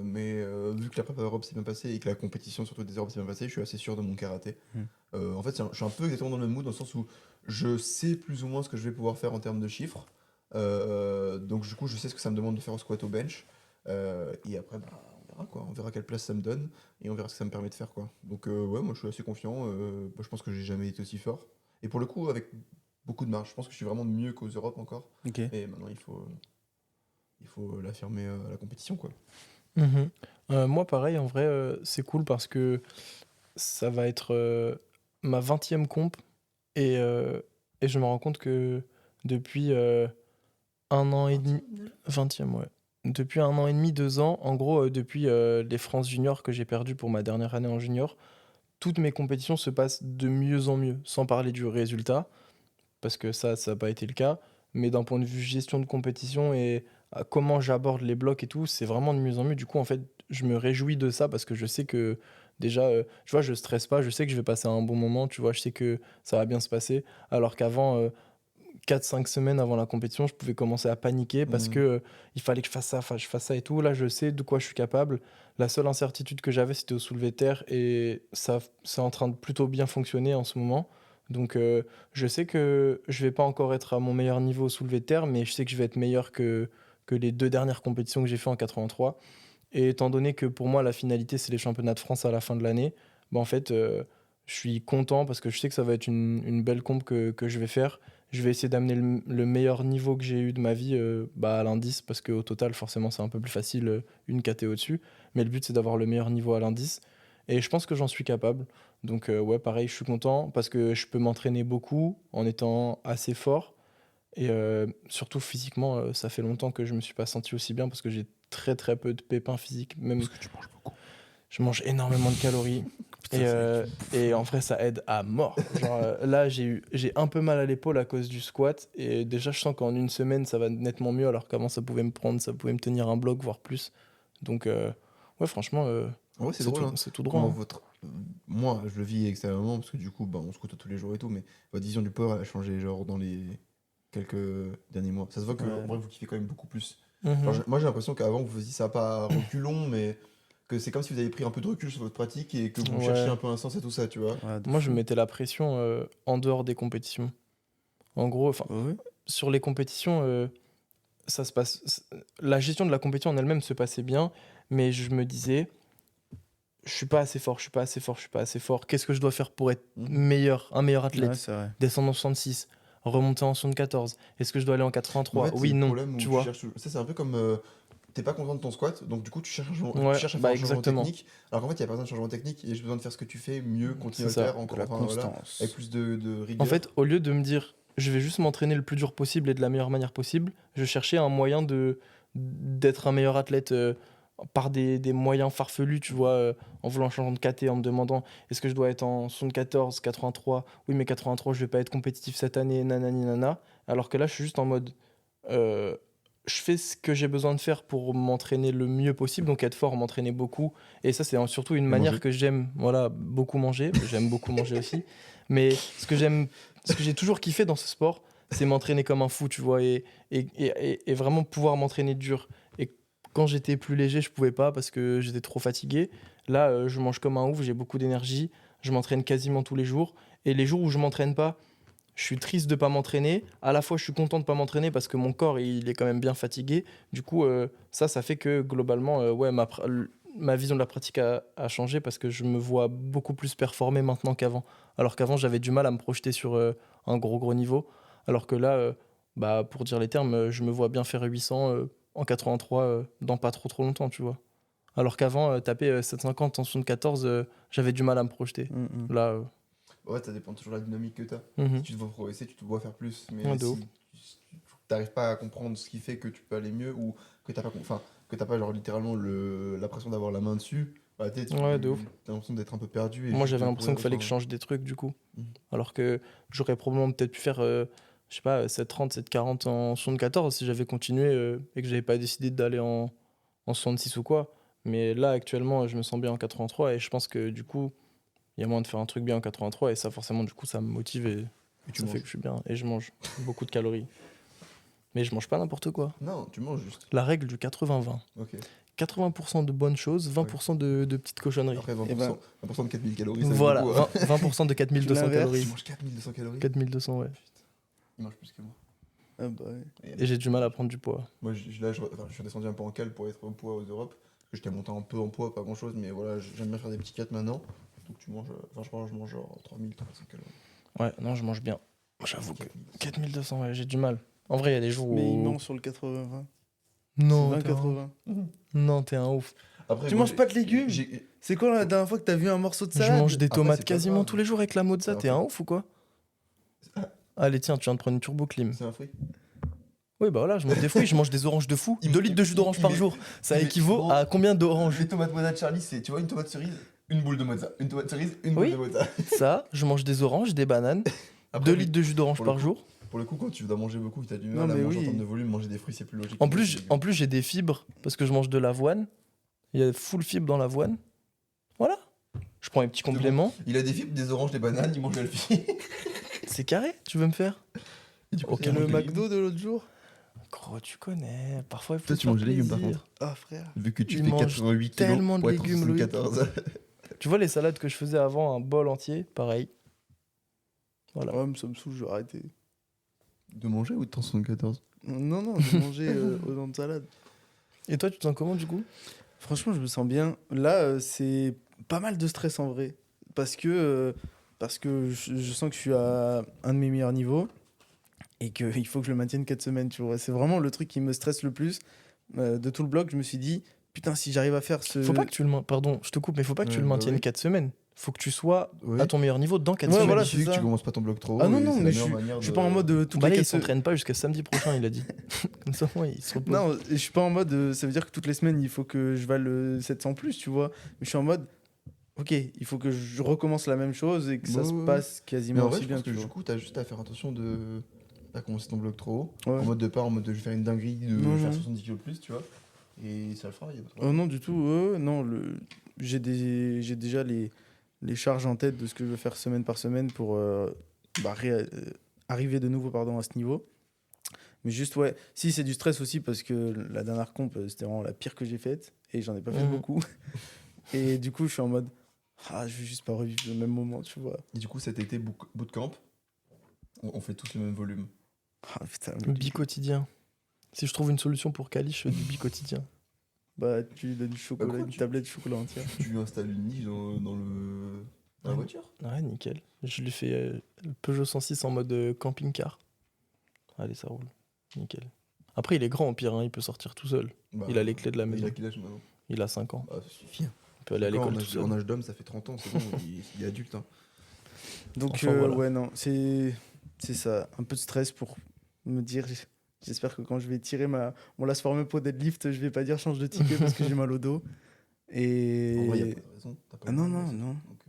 Mais vu que la prépa Europe s'est bien passée et que la compétition surtout des Europes s'est bien passée, je suis assez sûr de mon karaté. Mm. En fait, je suis un peu exactement dans le même mood dans le sens où je sais plus ou moins ce que je vais pouvoir faire en termes de chiffres. Donc du coup, je sais ce que ça me demande de faire au squat au bench. Et après, bah, on verra quoi. On verra quelle place ça me donne et on verra ce que ça me permet de faire quoi. Donc ouais, moi je suis assez confiant. Bah, je pense que j'ai jamais été aussi fort. Et pour le coup, avec beaucoup de marge. Je pense que je suis vraiment mieux qu'aux Europes encore. Ok. Et maintenant, il faut l'affirmer à la compétition, quoi. Mhm. Moi, pareil, en vrai, c'est cool parce que ça va être ma 20e comp et je me rends compte que depuis un an et demi, 20e, ouais. Depuis un an et demi, 2 ans, en gros, depuis les France Junior que j'ai perdu pour ma dernière année en junior, toutes mes compétitions se passent de mieux en mieux, sans parler du résultat, parce que ça n'a pas été le cas, mais d'un point de vue gestion de compétition et comment j'aborde les blocs et tout, c'est vraiment de mieux en mieux. Du coup, en fait, je me réjouis de ça parce que je sais que déjà, tu vois, je stresse pas, je sais que je vais passer un bon moment, tu vois, je sais que ça va bien se passer, alors qu'avant, 4-5 semaines avant la compétition, je pouvais commencer à paniquer parce Mhm. que il fallait que je fasse ça et tout. Là, je sais de quoi je suis capable. La seule incertitude que j'avais, c'était au soulevé de terre et ça, c'est en train de plutôt bien fonctionner en ce moment. Donc, je sais que je vais pas encore être à mon meilleur niveau au soulevé de terre, mais je sais que je vais être meilleur que les 2 dernières compétitions que j'ai fait en 83. Et étant donné que pour moi, la finalité, c'est les championnats de France à la fin de l'année, bah en fait, je suis content parce que je sais que ça va être une belle comp que je vais faire. Je vais essayer d'amener le meilleur niveau que j'ai eu de ma vie bah, à l'indice parce qu'au total, forcément, c'est un peu plus facile, une KT au-dessus. Mais le but, c'est d'avoir le meilleur niveau à l'indice. Et je pense que j'en suis capable. Donc, ouais, pareil, je suis content parce que je peux m'entraîner beaucoup en étant assez fort. Et surtout physiquement, ça fait longtemps que je me suis pas senti aussi bien parce que j'ai très très peu de pépins physiques. Même Parce que tu manges beaucoup. je mange énormément de calories. Putain, Et, c'est vrai que tu bouffes. et en vrai, ça aide à mort. Genre, là, j'ai un peu mal à l'épaule à cause du squat. Et déjà, je sens qu'en une semaine, ça va nettement mieux. Alors qu'avant, ça pouvait me tenir un bloc, voire plus. Donc, ouais, franchement, En vrai, c'est drôle, hein. c'est tout droit. Comment Hein. moi, je le vis extérieurement parce que du coup, bah, on se côtoie tous les jours et tout, mais votre vision du power elle a changé genre dans les quelques derniers mois. Ça se voit que Ouais. en vrai, vous kiffez quand même beaucoup plus. Mhm. Genre, moi, j'ai l'impression qu'avant, vous faisiez ça pas à reculons, mais que c'est comme si vous avez pris un peu de recul sur votre pratique et que vous Ouais. cherchiez un peu un sens à tout ça, tu vois. Ouais, de Moi, je fou. me mettais la pression en dehors des compétitions. En gros, enfin, Ouais, ouais. sur les compétitions, ça se passe. La gestion de la compétition en elle-même se passait bien, mais je me disais, je suis pas assez fort, je suis pas assez fort, je suis pas assez fort. Qu'est-ce que je dois faire pour être Mhm. meilleur, un meilleur athlète? Ouais, c'est vrai. Descendre en 66, remonter en 74. Est-ce que je dois aller en En 83? fait, c'est Oui, le non, problème où tu tu vois. cherches. Ça, c'est un peu comme. T'es pas content de ton squat, donc du coup, tu Ouais, cherches à faire bah un changement exactement. technique. Alors qu'en fait, il n'y a pas besoin de changement technique, il y a juste besoin de faire ce que tu fais mieux, continuer à C'est le ça. faire encore. De la Enfin, voilà, constance. avec plus de rigueur. En fait, au lieu de me dire, je vais juste m'entraîner le plus dur possible et de la meilleure manière possible, je cherchais un moyen d'être un meilleur athlète par des moyens farfelus, tu vois, en voulant changer de KT, en me demandant est-ce que je dois être en 74, 83? Oui, mais 83, je vais pas être compétitif cette année, nanani nana. Alors que là, je suis juste en mode, euh, je fais ce que j'ai besoin de faire pour m'entraîner le mieux possible, donc être fort, m'entraîner beaucoup. Et ça, c'est surtout une manière manger. que j'aime, voilà, beaucoup manger. J'aime beaucoup manger aussi. Mais ce que j'ai toujours kiffé dans ce sport, c'est m'entraîner comme un fou, tu vois, et vraiment pouvoir m'entraîner dur. Et quand j'étais plus léger, je pouvais pas parce que j'étais trop fatigué. Là, je mange comme un ouf, j'ai beaucoup d'énergie, je m'entraîne quasiment tous les jours. Et les jours où je m'entraîne pas, je suis triste de pas m'entraîner. À la fois, je suis content de pas m'entraîner parce que mon corps, il est quand même bien fatigué. Du coup, ça fait que globalement, ouais, ma vision de la pratique a changé parce que je me vois beaucoup plus performer maintenant qu'avant. Alors qu'avant, j'avais du mal à me projeter sur un gros niveau. Alors que là, bah, pour dire les termes, je me vois bien faire 800 en 83 dans pas trop longtemps, tu vois. Alors qu'avant, taper 750 en 74, j'avais du mal à me projeter. Là, Ouais, ça dépend toujours de la dynamique que t'as. mhm. Si tu te vois progresser, tu te vois faire plus. Mais Ouais, de ouf. si tu n'arrives pas à comprendre ce qui fait que tu peux aller mieux ou que t'as pas, que t'as pas genre littéralement la pression d'avoir la main dessus, bah, Ouais, de ouf. t'as l'impression d'être un peu perdu. Et Moi, juste j'avais de l'impression courir qu'il fallait sans- que je change des trucs, du coup. Mhm. Alors que j'aurais probablement peut-être pu faire, je sais pas, 730, 740 en 74 si j'avais continué et que j'avais pas décidé d'aller en 66 ou quoi. Mais là, actuellement, je me sens bien en 83 et je pense que du coup, il y a moyen de faire un truc bien en 83 et ça, forcément, du coup, ça me motive et Et tu ça fait manges. que je suis bien. Et je mange beaucoup de calories. Mais je mange pas n'importe quoi. Non, tu manges juste. La règle du 80-20. Ok. 80% de bonnes choses, 20% de petites cochonneries. Après 20%, Eh ben, 20% de 4000 calories, ça fait Voilà, beaucoup, hein. 20% de 4200 l'inverses. calories. Tu manges 4200 calories 4200, ouais. Il mange plus que moi. Ah bah ouais. Et j'ai du mal à prendre du poids. Moi, là, je suis descendu un peu en cale pour être au poids aux Europes. Parce que j'étais monté un peu en poids, pas grand chose, mais voilà, j'aime bien faire des petits 4 maintenant. Donc tu manges, je mange genre 3000-3500 calories. Ouais, non, je mange bien. J'avoue que 4200. 4200, ouais, j'ai du mal. En vrai, il y a des jours où. Mais il ment sur le 80-20. Non, C'est t'es un... 20-80. non, t'es un ouf. Après, Tu moi, manges pas de légumes j'ai- C'est quoi la dernière fois que t'as vu un morceau de Je salade mange des Après, tomates c'est pas quasiment grave. tous les jours avec la mozza. C'est T'es un un fruit. ouf ou quoi? Allez, tiens, tu viens de prendre une turbo clim. C'est un fruit. Oui, bah voilà, je mange des fruits, je mange des oranges de fou. Il- 2 litres de jus d'orange il- par il- jour. Ça il- équivaut bon, à combien d'oranges? Les tomates mozza de Charlie, c'est, tu vois, une tomate cerise, une boule de mozza. Une tomate cerise, une Oui. boule de mozza. Ça, je mange des oranges, des bananes, Après, 2 oui, litres de jus d'orange pour le par coup, jour. Pour le coup, quand tu dois manger beaucoup, t'as du Non, mal à mais manger en oui. termes de volume, manger des fruits, c'est plus logique. En que manger plus, des en plus j'ai des fibres parce que je mange de l'avoine. Il y a full fibre dans l'avoine. Voilà. Je prends les petits bon. compléments. Il a des fibres, des oranges, des bananes, il mange de la fille. C'est carré, tu veux me faire? Et Ok. le mange des McDo de l'autre jour Gros, tu connais. Parfois, il faut Toi, se tu faire manges des légumes, par plaisir. Ah frère. Vu que tu Il fais mange 88 kilos tellement de pour être légumes, Loïc. 74. Tu vois les salades que je faisais avant, un bol entier, pareil. Voilà. Ouais, mais ça me saoule, je vais arrêter. De manger ou de 174? Non, non, de manger aux dents de salade. Et toi, tu te sens comment du coup? Franchement, je me sens bien. Là, c'est pas mal de stress en vrai. Parce que je sens que je suis à un de mes meilleurs niveaux et qu'il faut que je le maintienne 4 semaines, tu vois. C'est vraiment le truc qui me stresse le plus. De tout le bloc, je me suis dit, putain, si j'arrive à faire ce... Faut pas que tu le Pardon, je te coupe, mais faut pas que tu Ouais, le bah maintiennes oui. 4 semaines. Faut que tu sois Oui. à ton meilleur niveau dans 4 Ouais, semaines. voilà, Il c'est suffit que ça. tu commences pas ton bloc trop haut. Ah non, et non, c'est la mais meilleure manière je suis de- pas en mode toutes Bah les là, il 4 semaines. s'entraîne pas jusqu'à samedi prochain, il a dit. Comme ça, moi, il se repose. Non, je suis pas en mode ça veut dire que toutes les semaines il faut que je vale 700 plus, tu vois. Mais je suis en mode ok, il faut que je recommence la même chose et que ça Ouais, se ouais. passe Mais quasiment en vrai, aussi je bien, pense que tu du vois. coup, t'as juste à faire attention de pas commencer ton bloc trop haut. Ouais. En mode de pas en mode de je vais faire une dinguerie, de Non, faire non. 70 kilos de plus, tu vois. Et ça le fera, il y a pas de Oh problème. non, du tout, non, j'ai déjà les charges en tête de ce que je veux faire semaine par semaine pour arriver de nouveau pardon, à ce niveau. Mais juste, ouais, si c'est du stress aussi parce que la dernière comp, c'était vraiment la pire que j'ai faite et j'en ai pas fait Mhm. beaucoup. Et du coup, je suis en mode, je veux juste pas revivre le même moment, tu vois. Et du coup, cet été, bootcamp, on fait tous le même volume. Ah putain, mais Bi-quotidien. Si je trouve une solution pour Kali, je fais du bi-quotidien. bah, tu lui donnes du chocolat, quoi, une tablette de chocolat entière. Tu installes une niche dans la Ouais. voiture. Ouais, nickel. Je lui fais le Peugeot 106 en mode camping-car. Allez, ça roule. Nickel. Après, il est grand au pire, hein, il peut sortir tout seul. Bah, Il a les clés de la Il maison. a quel âge maintenant? Il a 5 ans. Bah, ça suffit. Il peut aller à Encore l'école en tout âge, seul. en âge d'homme, ça fait 30 ans, c'est bon, il est adulte. Hein. Donc, Enfin, voilà. ouais, non, c'est ça. Un peu de stress pour me dire. J'espère que quand je vais tirer mon last forme pour deadlift, je vais pas dire change de ticket parce que j'ai mal au dos. Et. En vrai, il n'y a pas de raison. T'as pas Ah de non, raison, non, c'est- non. donc,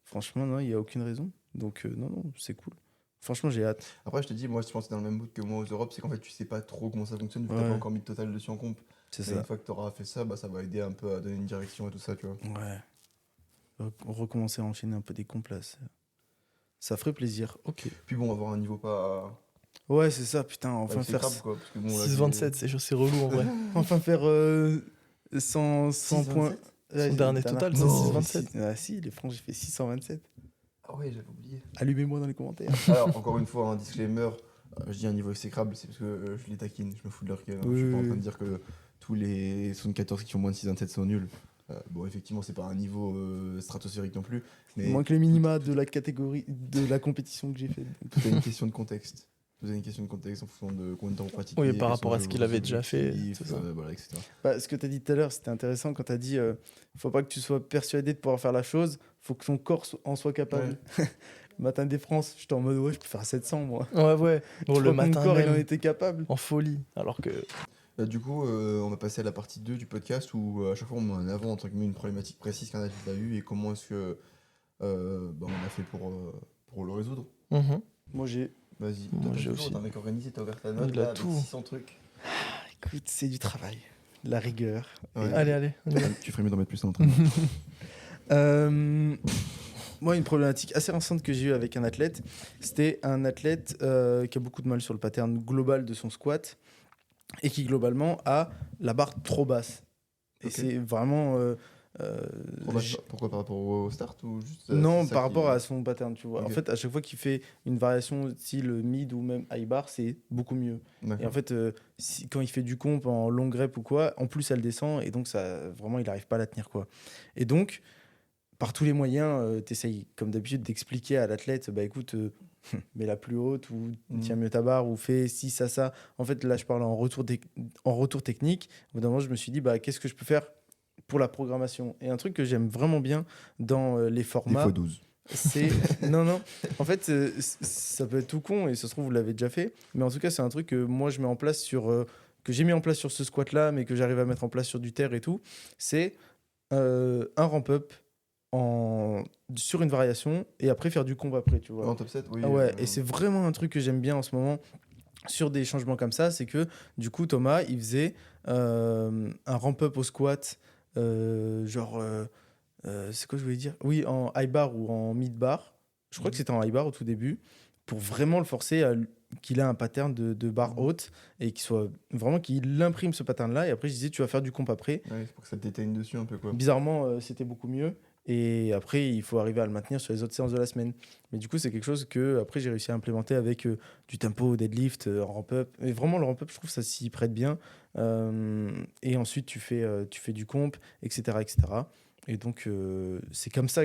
Franchement, non, il n'y a aucune raison. Donc, non, non, c'est cool. Franchement, j'ai hâte. Après, je te dis, moi, je pense que c'est dans le même bout que moi aux Europes, c'est qu'en fait, tu sais pas trop comment ça fonctionne, vu que t'as Ouais. pas encore mis de total dessus en comp. C'est Et une ça. fois que t'auras fait ça, bah, ça va aider un peu à donner une direction et tout ça, tu vois. Ouais. Recommencer à enchaîner un peu des comptes là. Ça ferait plaisir. Ok. Puis bon, avoir un niveau pas. Ouais, c'est ça, putain. pas Enfin faire, exécrable, quoi. Parce que bon, là, 6,27, c'est relou en vrai. enfin faire 100 points. Ouais, Son dernier total, c'est fois, 6,27. Ah si, les francs, j'ai fait 627. Ah ouais, j'avais oublié. Allumez-moi dans les commentaires. Alors, encore une fois, un disclaimer, je dis un niveau exécrable, c'est parce que je les taquine, je me fous de leur gueule. Je suis pas en train de dire que tous les 74 qui font moins de 6,27 sont nuls. Bon, effectivement, c'est pas un niveau stratosphérique non plus, mais Moins que les minima de la catégorie, de la compétition que j'ai faite. tout est une question de contexte. Tout est une question de contexte en fonction de combien de temps vous pratiquez. Oui, par quels rapport sont à ce vos qu'il avait déjà fait, objectifs, c'est ça. voilà, etc. Bah, ce que tu as dit tout à l'heure, c'était intéressant quand tu as dit faut pas que tu sois persuadé de pouvoir faire la chose, faut que ton corps en soit capable. Matin des France, j'étais en mode ouais, je peux faire 700 moi. Ouais. Bon, Je le crois que mon matin corps il en même, était capable. en folie. Alors que. Du coup, on va passer à la partie 2 du podcast où à chaque fois on met en avant entre guillemets une problématique précise qu'un athlète a eue et comment est-ce que on a fait pour le résoudre. Mhm. Moi j'ai. Vas-y, Moi, toi, t'as j'ai toujours, aussi. t'as un mec organisé, t'as ouvert ta note Il a là, avec tout. 600 trucs. Écoute, c'est du travail, la rigueur. Ouais. Allez. on y va. Tu ferais mieux d'en mettre plus en train. Moi, une problématique assez récente que j'ai eue avec un athlète, c'était un athlète qui a beaucoup de mal sur le pattern global de son squat et qui globalement a la barre trop basse. Et Ok. c'est vraiment... Pourquoi par rapport au start ou juste non, c'est ça par qui- rapport à son pattern, tu vois. Ok. En fait, à chaque fois qu'il fait une variation style mid ou même high bar, c'est beaucoup mieux. Et D'accord. en fait, quand il fait du comp en long rep ou quoi, en plus, elle descend et donc ça, vraiment, il n'arrive pas à la tenir, quoi. Et donc, par tous les moyens, tu essayes, comme d'habitude, d'expliquer à l'athlète, bah écoute, mets-la plus haute ou tiens mieux ta barre ou fais ci, ça. En fait, là, je parle en retour technique. Au bout d'un moment, je me suis dit, bah, qu'est-ce que je peux faire pour la programmation? Et un truc que j'aime vraiment bien dans les Des formats, fois 12. c'est... non. En fait, ça peut être tout con et ça se trouve, vous l'avez déjà fait. Mais en tout cas, c'est un truc que moi, je mets en place que j'ai mis en place sur ce squat-là, mais que j'arrive à mettre en place sur du terre et tout. C'est un ramp-up sur une variation et après faire du comp après, tu vois. En top 7, oui. Ah ouais, et c'est vraiment un truc que j'aime bien en ce moment sur des changements comme ça, c'est que du coup Thomas il faisait un ramp-up au squat, c'est quoi je voulais dire? Oui, en high bar ou en mid bar. Je crois que c'était en high bar au tout début, pour vraiment le forcer qu'il ait un pattern de barre haute et qu'il imprime ce pattern là. Et après je disais tu vas faire du comp après. Ouais, c'est pour que ça te déteigne dessus un peu quoi. Bizarrement, c'était beaucoup mieux. Et après, il faut arriver à le maintenir sur les autres séances de la semaine. Mais du coup, c'est quelque chose que après j'ai réussi à implémenter avec du tempo, deadlift, ramp-up. Et vraiment, le ramp-up, je trouve que ça s'y prête bien. Et ensuite, tu fais du comp, etc., etc. Et donc, c'est comme ça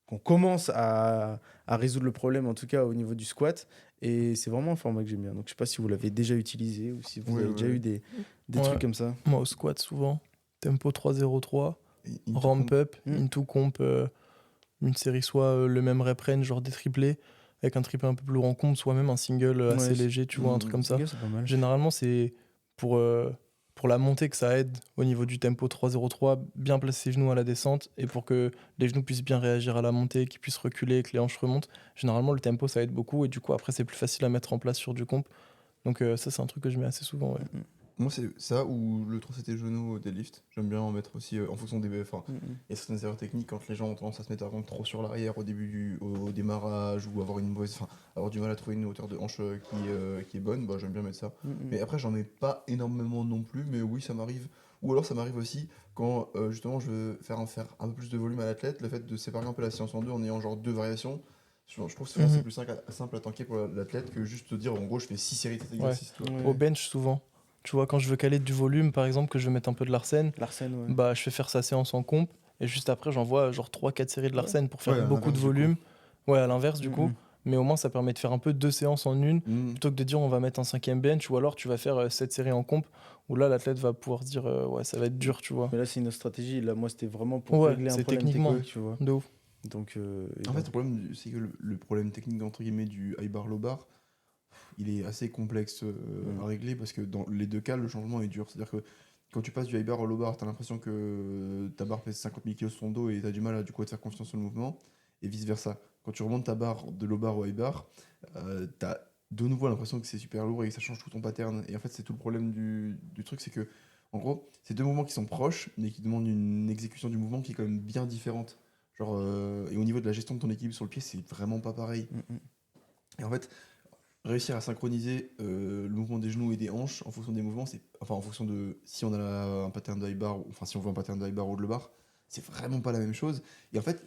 qu'on commence à résoudre le problème, en tout cas au niveau du squat. Et c'est vraiment un format que j'aime bien. Donc, je sais pas si vous l'avez déjà utilisé ou si vous Oui, avez oui, déjà oui. eu des Ouais. trucs comme ça. Moi, au squat, souvent. Tempo 3-0-3. Et into Ramp comp. up, Mm. into comp, une série soit le même rep range, genre des triplés, avec un triplé un peu plus lourd en comp, soit même un single assez Ouais, léger, tu vois, un truc comme ça. C'est pas mal. Généralement, c'est pour la montée que ça aide au niveau du tempo 3-0-3, bien placer ses genoux à la descente, et pour que les genoux puissent bien réagir à la montée, qu'ils puissent reculer, que les hanches remontent. Généralement, le tempo, ça aide beaucoup, et du coup, après, c'est plus facile à mettre en place sur du comp. Donc ça, c'est un truc que je mets assez souvent, ouais. Moi, c'est ça ou le 3 CT genou au deadlift. J'aime bien en mettre aussi en fonction des. Enfin, il y a certaines erreurs techniques quand les gens ont tendance à se mettre avant trop sur l'arrière au début au démarrage ou avoir une mauvaise. Enfin, avoir du mal à trouver une hauteur de hanche qui est bonne, bah, j'aime bien mettre ça. Mais après, j'en mets pas énormément non plus, mais oui, ça m'arrive. Ou alors, ça m'arrive aussi quand justement je veux faire un peu plus de volume à l'athlète, le fait de séparer un peu la séance en deux en ayant genre deux variations. Je trouve que souvent, c'est plus simple à tanker pour l'athlète que juste te dire en gros, je fais 6 séries de cet exercice. tu vois. Ouais. Au bench, souvent. Tu vois, quand je veux caler du volume, par exemple, que je veux mettre un peu de Larsen, Larsen, ouais. bah, je fais faire sa séance en comp, et juste après, j'envoie genre 3-4 séries de Larsen pour faire Ouais, à beaucoup de l'inverse, du volume. Ouais, à l'inverse, du coup. Mhm. Mais au moins, ça permet de faire un peu 2 séances en une, Mm. plutôt que de dire on va mettre un 5e bench, ou alors tu vas faire 7 séries en comp, où là, l'athlète va pouvoir se dire ouais, ça va être dur, tu vois. Mais là, c'est une autre stratégie. Là, moi, c'était vraiment pour Ouais, régler un c'est problème techniquement. technique, tu vois. De ouf. Donc, En fait, le problème, c'est que le problème technique entre guillemets du high bar low bar, il est assez complexe à régler parce que dans les deux cas, le changement est dur. C'est-à-dire que quand tu passes du high bar au low bar, t'as l'impression que ta barre pèse 50 000 kg sur ton dos et t'as du mal à, du coup, à te faire confiance sur le mouvement, et vice versa. Quand tu remontes ta barre de low bar au high bar, t'as de nouveau l'impression que c'est super lourd et que ça change tout ton pattern. Et en fait, c'est tout le problème du truc, c'est que en gros, c'est deux mouvements qui sont proches, mais qui demandent une exécution du mouvement qui est quand même bien différente. Genre, et au niveau de la gestion de ton équilibre sur le pied, c'est vraiment pas pareil. Et en fait, réussir à synchroniser le mouvement des genoux et des hanches en fonction des mouvements, en fonction de si on a un pattern de high bar, enfin si on veut un pattern de high bar ou de low bar, c'est vraiment pas la même chose. Et en fait,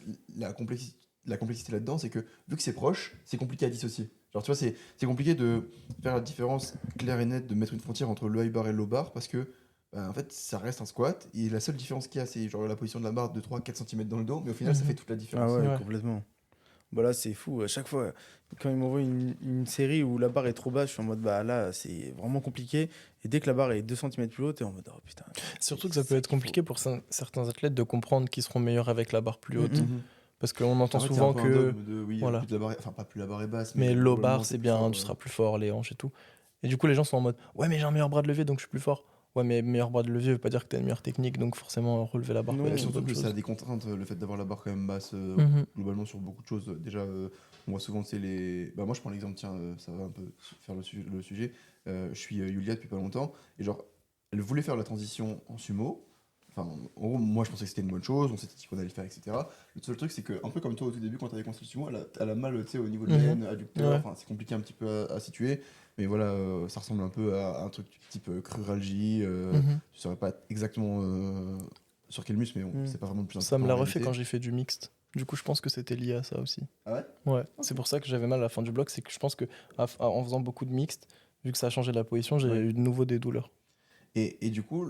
la la complexité là-dedans, c'est que vu que c'est proche, c'est compliqué à dissocier. Genre, tu vois, c'est compliqué de faire la différence claire et nette, de mettre une frontière entre le high bar et le low bar, parce que, en fait, ça reste un squat, et la seule différence qu'il y a, c'est genre la position de la barre de 3-4 cm dans le dos, mais au final, ça fait toute la différence. Ah ouais, Ouais. complètement. Bah là, c'est fou. À chaque fois, quand ils m'envoient une série où la barre est trop basse, je suis en mode, bah là, c'est vraiment compliqué. Et dès que la barre est 2 cm plus haute, t'es en mode, oh putain. Surtout que c'est ça peut être qu'il faut. compliqué pour certains athlètes de comprendre qu'ils seront meilleurs avec la barre plus haute. Mhm. Parce qu'on entend En fait, c'est souvent un peu un que. dogme de, oui, Voilà. plus la barre, enfin, pas plus la barre est basse, Mais low globalement, bar, c'est plus bien, fort, tu seras plus fort, les hanches et tout. Et du coup, les gens sont en mode ouais, mais j'ai un meilleur bras de levier donc je suis plus fort. Ouais, mais meilleur bras de levier veut pas dire que t'as une meilleure technique, donc forcément, relever la barre Non, peut Et être une surtout bonne que ça a chose. des contraintes, le fait d'avoir la barre quand même basse, Mhm. globalement sur beaucoup de choses. Déjà, on voit souvent, c'est les. Bah, moi, je prends l'exemple, tiens, ça va un peu faire le sujet. Je suis Yulia depuis pas longtemps, et genre, elle voulait faire la transition en sumo. Enfin, en gros, moi, je pensais que c'était une bonne chose, on s'était dit qu'on allait le faire, etc. Le seul truc, c'est que, un peu comme toi au tout début, quand tu avais construit le sumo, elle a mal, tu sais, au niveau de la Mhm. haine, adducteur, Ouais. enfin, c'est compliqué un petit peu à situer. Mais voilà, ça ressemble un peu à un truc type cruralgie. Mhm. Je saurais pas exactement sur quel muscle, mais bon, Mhm. c'est pas vraiment le plus Ça important. me l'a en refait réalité. quand j'ai fait du mixte. Du coup, je pense que c'était lié à ça aussi. Ah ouais. Ouais, c'est pour ça que j'avais mal à la fin du bloc. C'est que je pense que en faisant beaucoup de mixte, vu que ça a changé la position, j'ai Ouais. eu de nouveau des douleurs. Et du coup,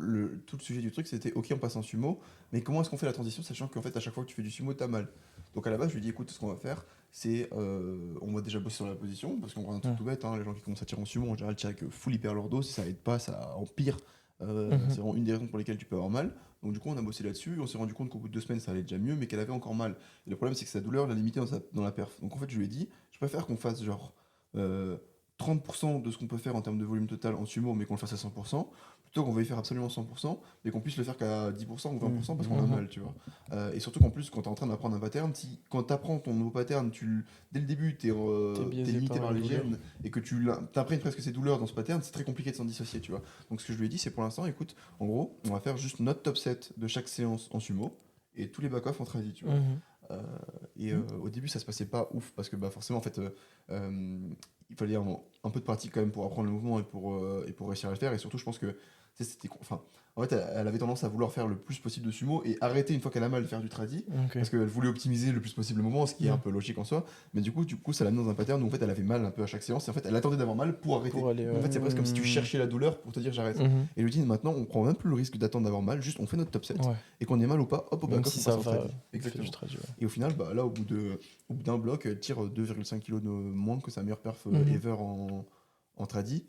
tout le sujet du truc, c'était ok, on passe en sumo, mais comment est-ce qu'on fait la transition, sachant qu'en fait, à chaque fois que tu fais du sumo, t'as mal. Donc à la base, je lui ai dit, écoute, ce qu'on va faire, c'est on va déjà bosser sur la position, parce qu'on voit un truc tout bête, hein, les gens qui commencent à tirer en sumo, en général, tirent avec full hyperlordo, si ça aide pas, ça empire. Mhm. C'est vraiment une des raisons pour lesquelles tu peux avoir mal. Donc du coup, on a bossé là-dessus, et on s'est rendu compte qu'au bout de 2 semaines, ça allait déjà mieux, mais qu'elle avait encore mal. Et le problème, c'est que sa douleur l'a limitée dans la perf. Donc en fait, je lui ai dit, je préfère qu'on fasse genre 30% de ce qu'on peut faire en termes de volume total en sumo, mais qu'on le fasse à 100%, plutôt qu'on va y faire absolument 100%, mais qu'on puisse le faire qu'à 10% ou 20% parce qu'on a Mhm. mal, tu vois. Et surtout qu'en plus, quand tu es en train d'apprendre un pattern, quand tu apprends ton nouveau pattern, dès le début, tu T'es es biaisé limité par par les les douleurs. gènes et que tu apprennes presque ces douleurs dans ce pattern, c'est très compliqué de s'en dissocier, tu vois. Donc ce que je lui ai dit, c'est pour l'instant, écoute, en gros, on va faire juste notre top set de chaque séance en sumo et tous les back-off en tradi, tu vois. Mhm. Euh, au début, ça se passait pas ouf parce que bah, forcément, en fait, il fallait un peu de pratique quand même pour apprendre le mouvement et pour réussir à le faire. Et surtout, je pense que tu sais, enfin, en fait, elle avait tendance à vouloir faire le plus possible de sumo et arrêter une fois qu'elle a mal de faire du tradi Ok. parce qu'elle voulait optimiser le plus possible le mouvement, ce qui est un peu logique en soi. Mais du coup, ça l'a mis dans un pattern où en fait, elle avait mal un peu à chaque séance et en fait, elle attendait d'avoir mal pour arrêter. Pour aller. Donc, en fait, c'est presque comme si tu Mhm. cherchais la douleur pour te dire j'arrête. Mhm. Et je lui dis maintenant, on prend même plus le risque d'attendre d'avoir mal, juste on fait notre top 7 Ouais. et qu'on ait mal ou pas, hop, au Même back-off, si on ça passe en va, tradi. on fait Exactement. du tradi, ouais. Et au final, bah, là, au bout d'un bloc, elle tire 2,5 kg de moins que sa meilleure perf Mhm. ever en tradi,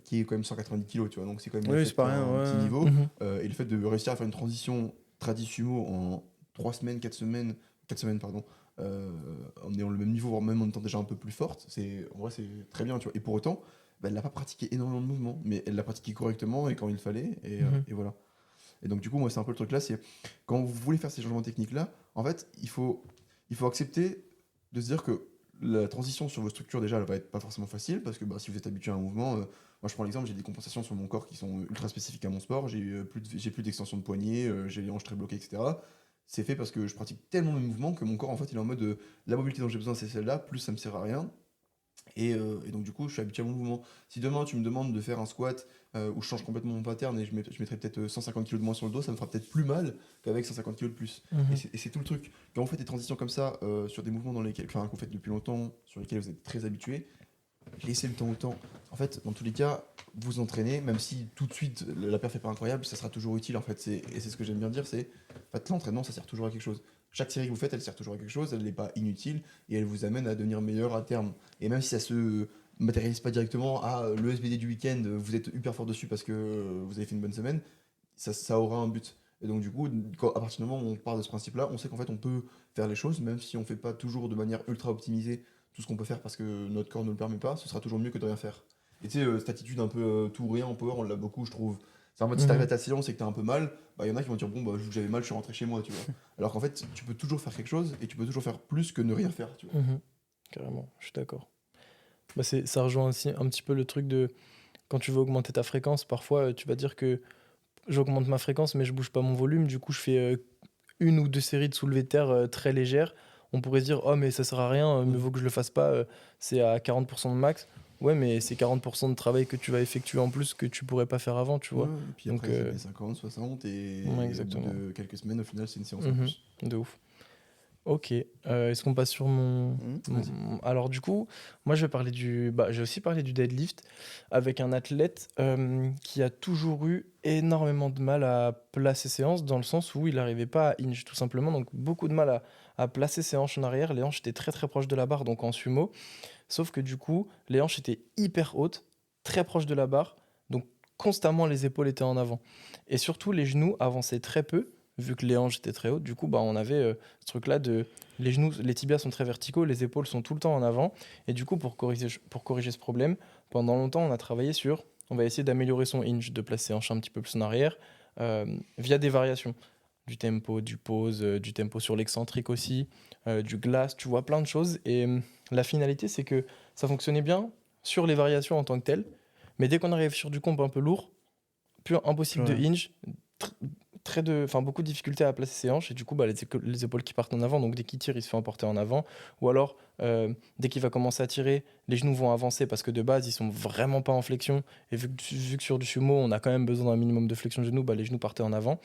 qui est quand même 190 kg, tu vois. Donc c'est quand même Oui, le c'est fait pas qu'il y a rien, un ouais. petit niveau. Mhm. Et le fait de réussir à faire une transition tradi sumo en 3 semaines, 4 semaines, 4 semaines, pardon, en ayant le même niveau, voire même en étant déjà un peu plus forte, en vrai, c'est très bien, tu vois. Et pour autant, bah, elle n'a pas pratiqué énormément de mouvements, mais elle l'a pratiqué correctement et quand il fallait, Mhm. et voilà. Et donc, du coup, moi, c'est un peu le truc là, c'est quand vous voulez faire ces changements techniques là, en fait, il faut accepter de se dire que la transition sur vos structures, déjà, elle va être pas forcément facile parce que bah, si vous êtes habitué à un mouvement, moi je prends l'exemple, j'ai des compensations sur mon corps qui sont ultra spécifiques à mon sport, j'ai plus d'extension de poignet, j'ai les hanches très bloquées, etc. C'est fait parce que je pratique tellement de mouvements que mon corps en fait il est en mode la mobilité dont j'ai besoin c'est celle-là, plus ça me sert à rien. Et donc du coup, je suis habitué à mon mouvement. Si demain tu me demandes de faire un squat où je change complètement mon pattern et je mettrai peut-être 150 kg de moins sur le dos, ça me fera peut-être plus mal qu'avec 150 kg de plus. Mhm. Et c'est tout le truc. Quand vous faites des transitions comme ça sur des mouvements que vous faites depuis longtemps, sur lesquels vous êtes très habitué, laissez le temps au temps. En fait, dans tous les cas, vous entraînez, même si tout de suite la perf n'est pas incroyable, ça sera toujours utile. En fait, et c'est ce que j'aime bien dire, c'est en fait, l'entraînement, ça sert toujours à quelque chose. Chaque série que vous faites, elle sert toujours à quelque chose, elle n'est pas inutile et elle vous amène à devenir meilleur à terme. Et même si ça se matérialise pas directement à le SBD du week-end, vous êtes hyper fort dessus parce que vous avez fait une bonne semaine, ça aura un but. Et donc du coup, à partir du moment où on part de ce principe-là, on sait qu'en fait on peut faire les choses, même si on fait pas toujours de manière ultra optimisée tout ce qu'on peut faire parce que notre corps ne le permet pas, ce sera toujours mieux que de rien faire. Et tu sais, cette attitude un peu tout ou rien en power, on l'a beaucoup, je trouve. C'est en mode, si t'arrives à ta séance et que t'as un peu mal, bah y en a qui vont dire, bon, bah vu que j'avais mal, je suis rentré chez moi, tu vois. Alors qu'en fait, tu peux toujours faire quelque chose et tu peux toujours faire plus que ne rien faire, tu vois. Mhm. Carrément, je suis d'accord. Bah, ça rejoint aussi un petit peu le truc de quand tu veux augmenter ta fréquence, parfois tu vas dire que j'augmente ma fréquence mais je bouge pas mon volume, du coup je fais une ou deux séries de soulevés de terre très légères. On pourrait se dire oh mais ça sert à rien, mieux vaut que je le fasse pas, c'est à 40% de max. Ouais mais c'est 40% de travail que tu vas effectuer en plus que tu pourrais pas faire avant, tu vois. Ouais, et puis Donc, après, ça fait 50, 60 et ouais, au bout exactement. de quelques semaines, au final, c'est une séance en Mhm. plus. De ouf. Ok. Est-ce qu'on passe sur Vas-y. Alors du coup, moi je vais parler j'ai aussi parlé du deadlift avec un athlète qui a toujours eu énormément de mal à placer ses hanches dans le sens où il n'arrivait pas à hinge tout simplement. Donc beaucoup de mal à placer ses hanches en arrière. Les hanches étaient très très proches de la barre, donc en sumo. Sauf que du coup, les hanches étaient hyper hautes, très proches de la barre. Donc constamment les épaules étaient en avant. Et surtout les genoux avançaient très peu vu que les hanches étaient très hautes. Du coup, bah, on avait ce truc-là de les genoux, les tibias sont très verticaux, les épaules sont tout le temps en avant. Et du coup, pour corriger ce problème, pendant longtemps, on a travaillé sur, on va essayer d'améliorer son hinge, de placer hanche un petit peu plus en arrière, via des variations. Du tempo, du pause, du tempo sur l'excentrique aussi, du glace, tu vois, plein de choses. Et la finalité, c'est que ça fonctionnait bien sur les variations en tant que telles. Mais dès qu'on arrive sur du comp un peu lourd, plus impossible de Ouais. hinge, tr- beaucoup de difficultés à placer ses hanches et du coup bah, les épaules qui partent en avant, donc dès qu'il tire il se fait emporter en avant, ou alors dès qu'il va commencer à tirer les genoux vont avancer parce que de base ils sont vraiment pas en flexion et vu que sur du sumo on a quand même besoin d'un minimum de flexion de genoux, bah, les genoux partaient en avant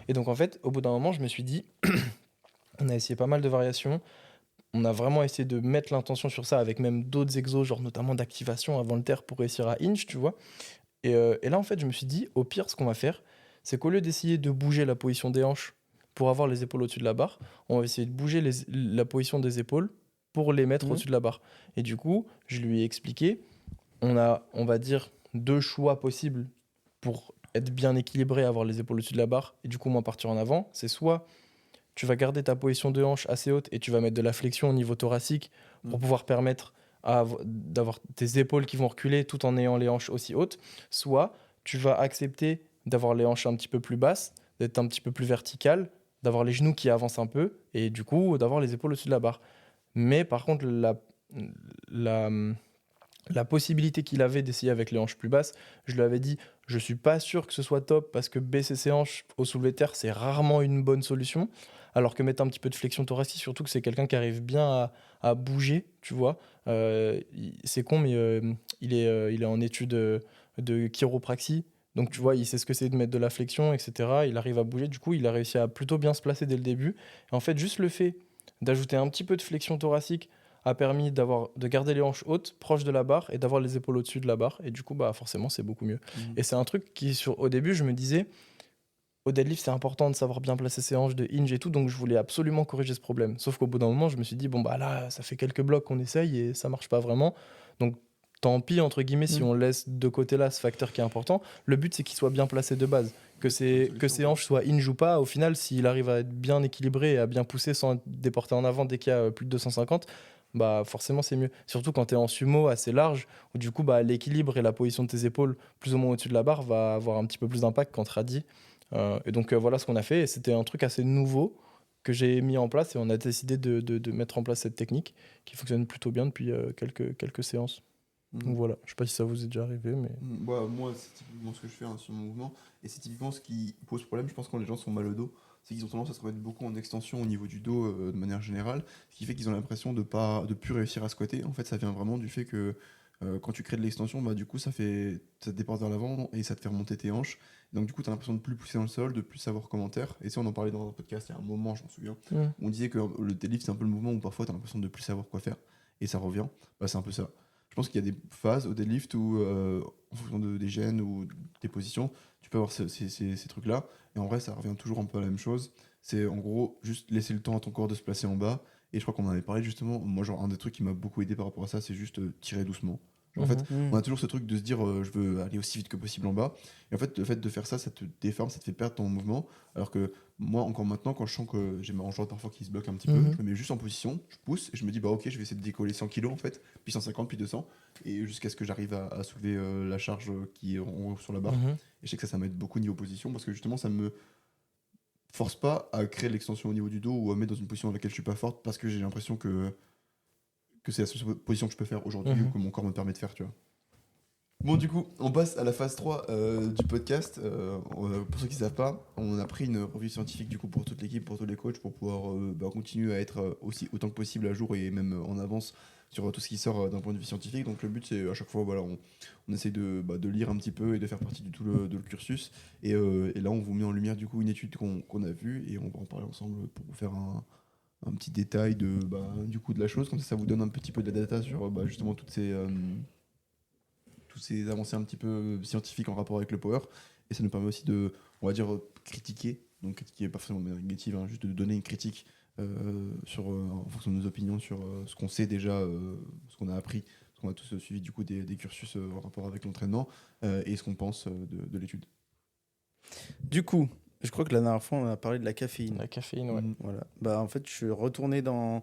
et donc en fait au bout d'un moment je me suis dit on a essayé pas mal de variations, on a vraiment essayé de mettre l'intention sur ça avec même d'autres exos genre notamment d'activation avant le terre pour réussir à hinge tu vois et là, en fait, je me suis dit, au pire, ce qu'on va faire, c'est qu'au lieu d'essayer de bouger la position des hanches pour avoir les épaules au-dessus de la barre, on va essayer de bouger la position des épaules pour les mettre Mhm. au-dessus de la barre. Et du coup, je lui ai expliqué, on a, on va dire, deux choix possibles pour être bien équilibré, avoir les épaules au-dessus de la barre et du coup moins partir en avant. C'est soit tu vas garder ta position de hanche assez haute et tu vas mettre de la flexion au niveau thoracique pour pouvoir permettre d'avoir tes épaules qui vont reculer tout en ayant les hanches aussi hautes. Soit tu vas accepter d'avoir les hanches un petit peu plus basses, d'être un petit peu plus vertical, d'avoir les genoux qui avancent un peu et du coup d'avoir les épaules au-dessus de la barre. Mais par contre, la, la possibilité qu'il avait d'essayer avec les hanches plus basses, je lui avais dit, je suis pas sûr que ce soit top parce que baisser ses hanches au soulevé de terre, c'est rarement une bonne solution. Alors que mettre un petit peu de flexion thoracique, surtout que c'est quelqu'un qui arrive bien à bouger, tu vois. C'est con, mais il est en études de chiropraxie. Donc, tu vois, il sait ce que c'est de mettre de la flexion, etc. Il arrive à bouger. Du coup, il a réussi à plutôt bien se placer dès le début. Et en fait, juste le fait d'ajouter un petit peu de flexion thoracique a permis de garder les hanches hautes, proches de la barre, et d'avoir les épaules au-dessus de la barre. Et du coup, bah, forcément, c'est beaucoup mieux. Mhm. Et c'est un truc au début, je me disais, au deadlift, c'est important de savoir bien placer ses hanches, de hinge et tout, donc je voulais absolument corriger ce problème. Sauf qu'au bout d'un moment, je me suis dit, bon, bah là, ça fait quelques blocs qu'on essaye et ça marche pas vraiment. Donc, tant pis, entre guillemets, si Mhm. on laisse de côté là ce facteur qui est important. Le but, c'est qu'il soit bien placé de base. Que Bonne que solution, ses quoi. hanches soient hinge ou pas, au final, s'il arrive à être bien équilibré et à bien pousser sans être déporté en avant dès qu'il y a plus de 250, bah forcément c'est mieux. Surtout quand tu es en sumo assez large, où du coup bah, l'équilibre et la position de tes épaules plus ou moins au-dessus de la barre va avoir un petit peu plus d'impact qu'en tradi. Et donc voilà ce qu'on a fait. Et c'était un truc assez nouveau que j'ai mis en place et on a décidé de mettre en place cette technique qui fonctionne plutôt bien depuis quelques séances. Donc Mhm. voilà, je sais pas si ça vous est déjà arrivé, mais... Bah, moi, c'est typiquement ce que je fais hein, sur mon mouvement. Et c'est typiquement ce qui pose problème, je pense, quand les gens sont mal au dos. C'est qu'ils ont tendance à se remettre beaucoup en extension au niveau du dos de manière générale. Ce qui fait qu'ils ont l'impression de plus réussir à squatter. En fait, ça vient vraiment du fait que quand tu crées de l'extension, bah, du coup, ça te déporte vers l'avant et ça te fait remonter tes hanches. Donc, du coup, tu as l'impression de plus pousser dans le sol, de plus savoir comment faire. Et ça, on en parlait dans un podcast il y a un moment, je m'en souviens. Mm. Où on disait que le deadlift, c'est un peu le mouvement où parfois tu as l'impression de plus savoir quoi faire. Et ça revient. Bah, c'est un peu ça. Je pense qu'il y a des phases au deadlift où, en fonction des gènes ou des positions, tu peux avoir ces trucs-là. Et en vrai, ça revient toujours un peu à la même chose. C'est en gros juste laisser le temps à ton corps de se placer en bas. Et je crois qu'on en avait parlé justement. Moi, genre, un des trucs qui m'a beaucoup aidé par rapport à ça, c'est juste tirer doucement. Genre, en fait, Mhm. on Mhm. a toujours ce truc de se dire je veux aller aussi vite que possible en bas. Et en fait, le fait de faire ça, ça te déforme, ça te fait perdre ton mouvement. Alors que moi, encore maintenant, quand je sens que j'ai ma hanche droite parfois qui se bloque un petit peu, Mhm. je me mets juste en position, je pousse et je me dis bah ok, je vais essayer de décoller 100 kilos en fait, puis 150, puis 200 et jusqu'à ce que j'arrive à soulever la charge qui est en haut sur la barre. Mhm. Et je sais que ça m'aide beaucoup niveau position parce que justement ça me force pas à créer de l'extension au niveau du dos ou à mettre dans une position dans laquelle je suis pas forte parce que j'ai l'impression que c'est la seule position que je peux faire aujourd'hui ou Mhm. que mon corps me permet de faire, tu vois. Bon, du coup, on passe à la phase 3 du podcast. Pour ceux qui ne savent pas, on a pris une revue scientifique du coup pour toute l'équipe, pour tous les coachs, pour pouvoir continuer à être aussi autant que possible à jour et même en avance sur tout ce qui sort d'un point de vue scientifique. Donc le but, c'est à chaque fois, voilà, on essaye de lire un petit peu et de faire partie du tout de le cursus. Et là, on vous met en lumière du coup une étude qu'on a vue et on va en parler ensemble pour vous faire un petit détail du coup de la chose. Comme ça vous donne un petit peu de la data sur justement toutes ces avancées un petit peu scientifiques en rapport avec le power. Et ça nous permet aussi de, on va dire, critiquer. Donc critiquer pas forcément de manière négative, hein, juste de donner une critique en fonction de nos opinions sur ce qu'on sait déjà, ce qu'on a appris, parce qu'on a tous suivi du coup des cursus en rapport avec l'entraînement et ce qu'on pense de l'étude. Du coup, je crois que la dernière fois, on a parlé de la caféine. La caféine, ouais. Voilà. Bah, en fait, je suis retourné dans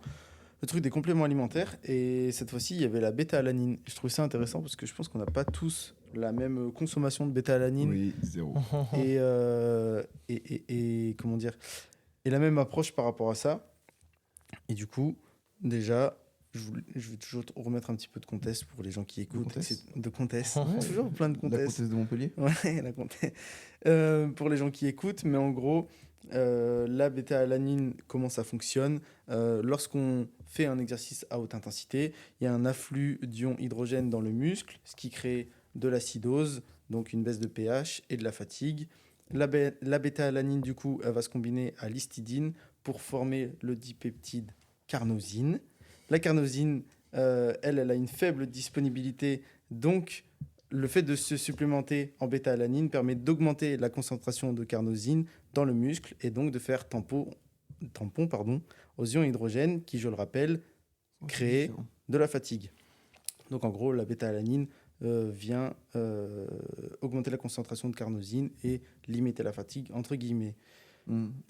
le truc des compléments alimentaires et cette fois-ci, il y avait la bêta-alanine. Je trouvais ça intéressant parce que je pense qu'on n'a pas tous la même consommation de bêta-alanine Oui, zéro. et comment dire, et la même approche par rapport à ça. Et du coup, déjà, je vais toujours remettre un petit peu de contexte pour les gens qui écoutent. contexte De contexte. Ouais. Toujours plein de La contexte. comtesse de Montpellier. Ouais, la comtesse. Pour les gens qui écoutent, mais en gros, la bêta-alanine, comment ça fonctionne? Lorsqu'on fait un exercice à haute intensité, il y a un afflux d'ions hydrogène dans le muscle, ce qui crée de l'acidose, donc une baisse de pH et de la fatigue. La bêta-alanine, du coup, elle va se combiner à l'histidine pour former le dipeptide carnosine. La carnosine, elle a une faible disponibilité, donc le fait de se supplémenter en bêta-alanine permet d'augmenter la concentration de carnosine dans le muscle et donc de faire tampon aux ions hydrogène qui, je le rappelle, créent de la fatigue. Donc en gros, la bêta-alanine vient augmenter la concentration de carnosine et limiter la fatigue, entre guillemets.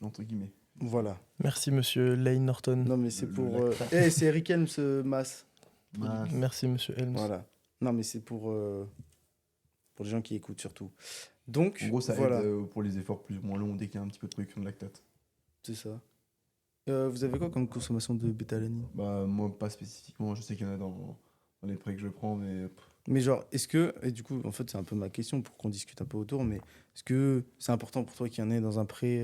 Entre guillemets. Voilà. Merci, monsieur Lane Norton. Non, mais c'est Le pour... lactate. c'est Eric Helms, Mas. Merci, monsieur Helms. Voilà. Non, mais c'est pour les gens qui écoutent surtout. Donc, En gros, ça voilà. aide pour les efforts plus ou moins longs dès qu'il y a un petit peu de production de lactate. C'est ça. Vous avez quoi comme consommation de bêta-alanine? Moi, pas spécifiquement. Je sais qu'il y en a dans les prêts que je prends, mais Mais genre, est-ce que, et du coup, en fait, c'est un peu ma question pour qu'on discute un peu autour, mais est-ce que c'est important pour toi qu'il y en ait dans un pré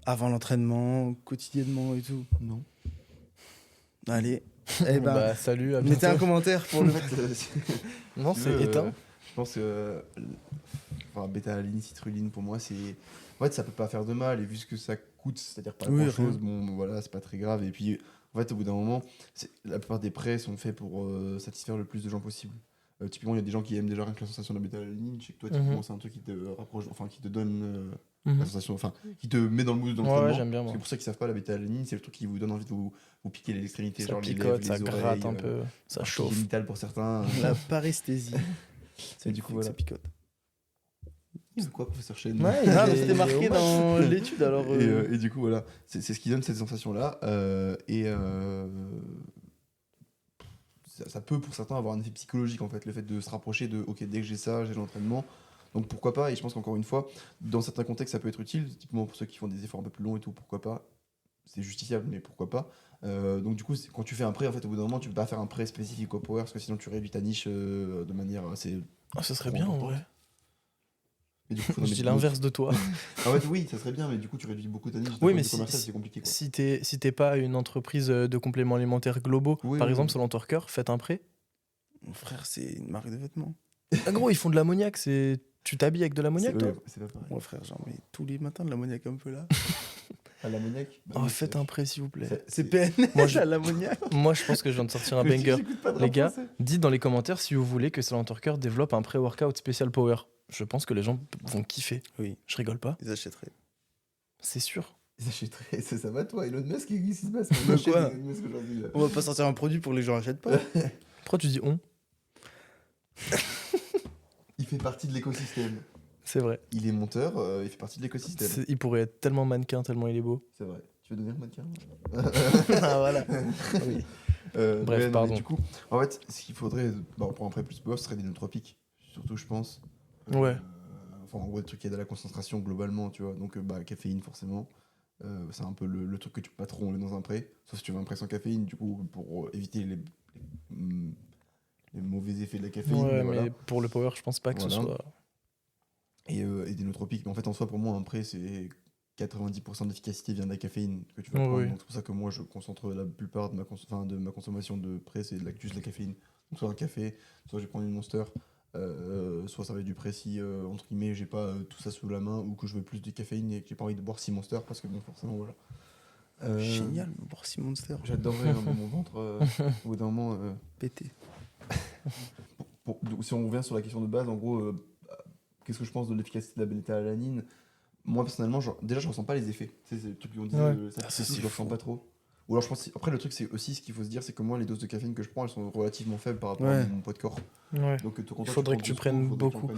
avant l'entraînement, quotidiennement et tout? non. Allez, eh ben, Bah, salut, à mettez un bientôt. commentaire pour le... Non, Si tu c'est veux, éteint. Je pense que bêta-alanine, citrulline, pour moi, c'est. En fait, ça peut pas faire de mal, et vu ce que ça coûte, c'est-à-dire pas Oui, grand-chose, rien. bon, voilà, c'est pas très grave. Et puis, en fait, au bout d'un moment, la plupart des prêts sont faits pour satisfaire le plus de gens possible. Typiquement, il y a des gens qui aiment déjà rien que la sensation de la bêta-alanine. Je sais que toi, typiquement, c'est un truc qui te rapproche, enfin, qui te donne la sensation, enfin, qui te met dans le mood de l'entraînement. Ouais, j'aime bien, Parce moi. que pour ceux qui savent pas, la bêta-alanine, c'est le truc qui vous donne envie de vous piquer les extrémités, Ça genre les picote, lèvres, ça les gratte oreilles, un peu, ça parties chauffe. génitales pour certains. La paresthésie. Et du coup, Fait que voilà. ça picote. C'est quoi, professeur Chen Ouais, Ah, il mais est- c'était il est marqué au match. dans l'étude, alors... Et du coup, voilà, c'est ce qui donne cette sensation-là. Ça peut pour certains avoir un effet psychologique, en fait, le fait de se rapprocher de ok, dès que j'ai ça, j'ai l'entraînement. Donc pourquoi pas, et je pense qu'encore une fois, dans certains contextes, ça peut être utile, typiquement pour ceux qui font des efforts un peu plus longs et tout, pourquoi pas. C'est justifiable, mais pourquoi pas. Donc du coup, quand tu fais un prêt, en fait, au bout d'un moment, tu peux pas faire un prêt spécifique au power, parce que sinon tu réduis ta niche de manière assez. Ah, ça serait trop bien en importante. vrai. Mais du coup, faudrait Je mettre dis beaucoup- l'inverse de toi. En fait, oui, ça serait bien, mais du coup, tu réduis beaucoup ta niche. D'un Oui, point de mais vue commercial, si, c'est compliqué, quoi. si t'es pas une entreprise de compléments alimentaires globaux, Oui, par oui, exemple, oui. selon Torquer, faites un prêt. Mon frère, c'est une marque de vêtements. Ah, gros, ils font de l'ammoniac, tu t'habilles avec de l'ammoniac, toi? C'est pas pareil. Mon frère, j'en mets tous les matins de l'ammoniac un peu là. À l'ammoniac Oh, faites un prêt, s'il vous plaît. C'est PNL Moi, je- à l'ammoniac. Moi, je pense que je viens de sortir un banger. Les gars, dites dans les commentaires si vous voulez que Selon Torquer développe un pré-workout spécial power. Je pense que les gens vont kiffer. Oui, Je rigole pas. ils achèteraient. C'est sûr. Ils achèteraient. Ça va, toi, Elon Musk, qu'est-ce qui se passe? Bah, quoi Elon Musk aujourd'hui, là. On va pas sortir un produit pour que les gens achètent pas. Pourquoi tu dis on? Il fait partie de l'écosystème. C'est vrai. Il est monteur, il fait partie de l'écosystème. Il pourrait être tellement mannequin, tellement il est beau. C'est vrai. Tu veux devenir mannequin? Ah, voilà. Oui. Bref, non, pardon. mais du coup, en fait, ce qu'il faudrait pour un prêt plus power, ce serait des nootropiques. Surtout, je pense. Ouais. Enfin, en gros, des trucs qui aident à la concentration globalement, tu vois. Donc, caféine, forcément. C'est un peu le truc que tu peux pas trop enlever dans un prêt. Sauf si tu veux un prêt sans caféine, du coup, pour éviter les mauvais effets de la caféine. Ouais, voilà. mais pour le power, je pense pas que ce Voilà. soit. Et des nootropiques. Mais en fait, en soi, pour moi, un prêt, c'est 90% d'efficacité vient de la caféine que tu vas Oui, prendre. oui. Donc, c'est pour ça que moi, je concentre la plupart de ma consommation de prêt, c'est juste de la caféine. Donc, soit un café, soit je vais prendre une Monster, soit ça va être du prêt si, entre guillemets, j'ai pas tout ça sous la main ou que je veux plus de caféine et que j'ai pas envie de boire 6 Monster parce que, bon, forcément, voilà. Génial, boire 6 Monster. J'adorerais dans mon ventre, au bout d'un moment. Pété. Si on revient sur la question de base, en gros, qu'est-ce que je pense de l'efficacité de la bêta-alanine? Moi, personnellement, déjà, je ressens pas les effets. C'est le truc qu'on disait, Ouais. ça, je le ressens pas trop. Ou alors, je pense. Après, le truc, c'est aussi ce qu'il faut se dire, c'est que moi, les doses de caféine que je prends, elles sont relativement faibles par rapport à Ouais. mon poids de corps. Ouais. Donc, quand Il faudrait que tu prennes beaucoup.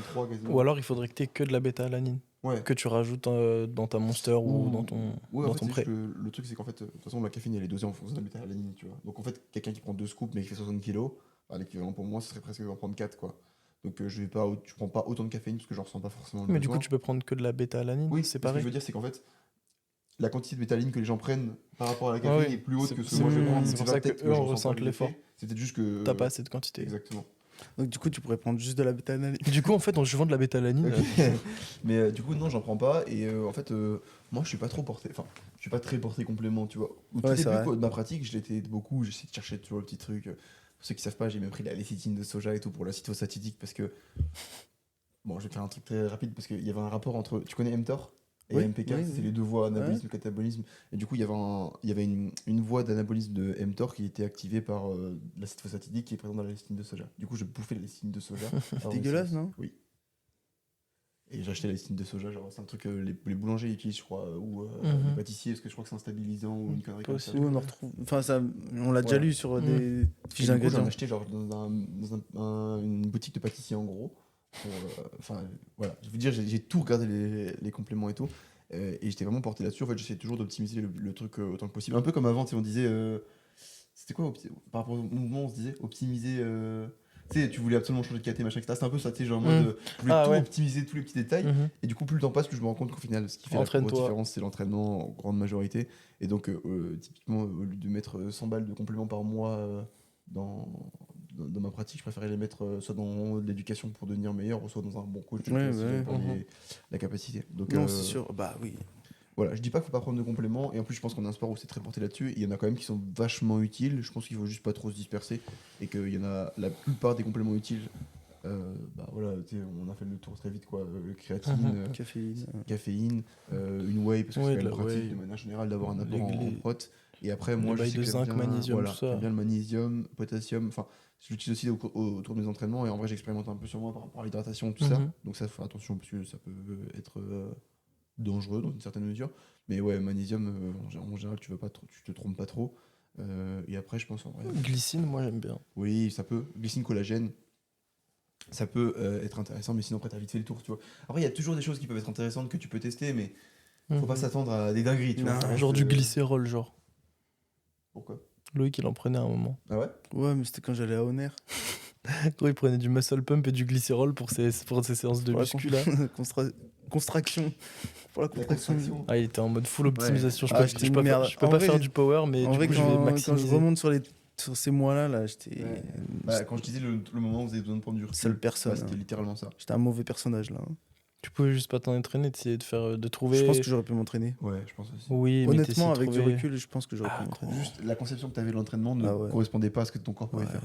Ou alors il faudrait que tu aies que de la bêta-alanine. Ouais. Que tu rajoutes dans ta Monster ou dans ton, Ouais, dans en fait, ton c'est prêt. juste que le truc, c'est qu'en fait, de toute façon, la caféine, elle est dosée en fonction de la bêta-alanine, tu vois. Donc, en fait, quelqu'un qui prend 2 scoops mais qui fait 60 kilos, bah, l'équivalent pour moi, ce serait presque d'en prendre 4, quoi. Donc, je prends pas autant de caféine parce que je ressens pas forcément le Mais du coup, besoin. tu peux prendre que de la bêta-alanine. Oui, c'est ce que pareil. je veux dire, c'est qu'en fait, la quantité de bétaline que les gens prennent par rapport à la Ah caféine oui, est plus haute c'est- que ce que c'est- moi je vais prendre. c'est Donc pour là, ça que peut-être eux, je on ressens ressent pas que les l'effort. effets. C'est peut-être juste que. T'as pas assez de quantité. Exactement. Donc du coup, tu pourrais prendre juste de la bêta-alanine. Du coup, en fait, je vends de la bêta-alanine. Ok. Mais du coup, non, j'en prends pas. Et en fait, moi, je suis pas trop porté. Enfin, je suis pas très porté complément, tu vois. Au tout Ouais, c'est début vrai. quoi, de ma pratique, je l'étais beaucoup. J'essayais de chercher toujours le petit truc. Pour ceux qui savent pas, j'ai même pris la lécithine de soja et tout pour la cytosatidique parce que. Bon, je vais faire un truc très rapide parce qu'il y avait un rapport entre. Tu connais mTOR et Oui, MPK, oui, c'est oui. les deux voies anabolisme, catabolisme. Et du coup, il y avait une voie d'anabolisme de mTOR qui était activée par l'acide phosphatidique qui est présent dans la lécithine de soja. Du coup, je bouffais la lécithine de soja. avant mes Dégueulasse, séances. non? Oui. Et j'achetais la lécithine de soja, genre c'est un truc que les boulangers utilisent, je crois, ou Mhm. les pâtissiers, parce que je crois que c'est un stabilisant ou une connerie comme ça. Possible. Où on en retrouve. Enfin, ça, on l'a déjà Voilà. lu sur Mm. des Et fiches du coup, j'en d'ingrédients. achetais genre une boutique de pâtissier en gros. Enfin, voilà. Je veux dire, j'ai tout regardé les compléments et tout. Et j'étais vraiment porté là-dessus. En fait, j'essayais toujours d'optimiser le truc autant que possible. Un peu comme avant, tu sais, on disait. C'était quoi par rapport au mouvement, on se disait optimiser. Tu sais, tu voulais absolument changer de KT, machin, etc. C'était un peu ça, tu sais, genre en mode. Je voulais Ah tout ouais. optimiser, tous les petits détails. Mhm. Et du coup, plus le temps passe, plus je me rends compte qu'au final, ce qui fait la plus grosse Entraîne-toi. différence, c'est l'entraînement en grande majorité. Et donc, typiquement, au lieu de mettre 100 balles de compléments par mois dans ma pratique, je préférais les mettre soit dans l'éducation pour devenir meilleur, ou soit dans un bon coach Ouais, si ouais. j'avais pas Mhm. la capacité. Donc, Non, c'est sûr. Bah oui. voilà, je dis pas qu'il faut pas prendre de compléments, et en plus, je pense qu'on a un sport où c'est très porté là-dessus. Et il y en a quand même qui sont vachement utiles. Je pense qu'il faut juste pas trop se disperser, et qu'il y en a la plupart des compléments utiles. Bah voilà, tu sais, on a fait le tour très vite, quoi. Créatine, Mhm. Caféine. caféine, une whey, parce que Ouais, c'est de quand même la pratique whey. de manière générale d'avoir un apport Les- en les- prot. Et après, moi, je bails sais de que j'aime zinc, bien, magnésium, voilà, tout ça. j'aime bien le magnésium, potassium. Enfin, je l'utilise aussi autour de mes entraînements. Et en vrai, j'expérimente un peu sur moi par rapport à l'hydratation, tout ça. Mhm. Donc ça, faut faire attention parce que ça peut être dangereux dans une certaine mesure. Mais ouais, magnésium, en général, tu te trompes pas trop. Et après, je pense en vrai. Glycine, moi j'aime bien. Oui, ça peut. Glycine, collagène, ça peut être intéressant, mais sinon après t'as vite fait le tour, tu vois. Après, il y a toujours des choses qui peuvent être intéressantes que tu peux tester, mais faut pas Mhm. s'attendre à des dingueries, tu vois. Non, Ça reste, Genre du glycérol, genre. Pourquoi? Loïc, il en prenait à un moment. Ah ouais? Ouais, mais c'était quand j'allais à Honor. Gros, il prenait du muscle pump et du glycérol pour ses séances de Pour la muscu là. Construction. Pour la contraction. contraction. Ah, il était en mode full optimisation. Ah, Je j'étais peux une merde. je peux En pas vrai, faire du power, mais En du vrai, coup, je vais quand je maximiser. remonte sur ces mois-là, là, j'étais Ouais. Bah, quand je disais le moment où vous avez besoin de prendre du recul, seule personne. bah, c'était hein. littéralement ça. J'étais un mauvais personnage là. Tu pouvais juste pas t'entraîner, d'essayer de faire, de trouver. Je pense que j'aurais pu m'entraîner. Ouais, je pense aussi. Oui, mais t'essayes Honnêtement, de avec du trouver- recul, je pense que j'aurais Ah, pu m'entraîner. Juste la conception que tu avais de l'entraînement ne Ah ouais. correspondait pas à ce que ton corps pouvait Ouais. faire.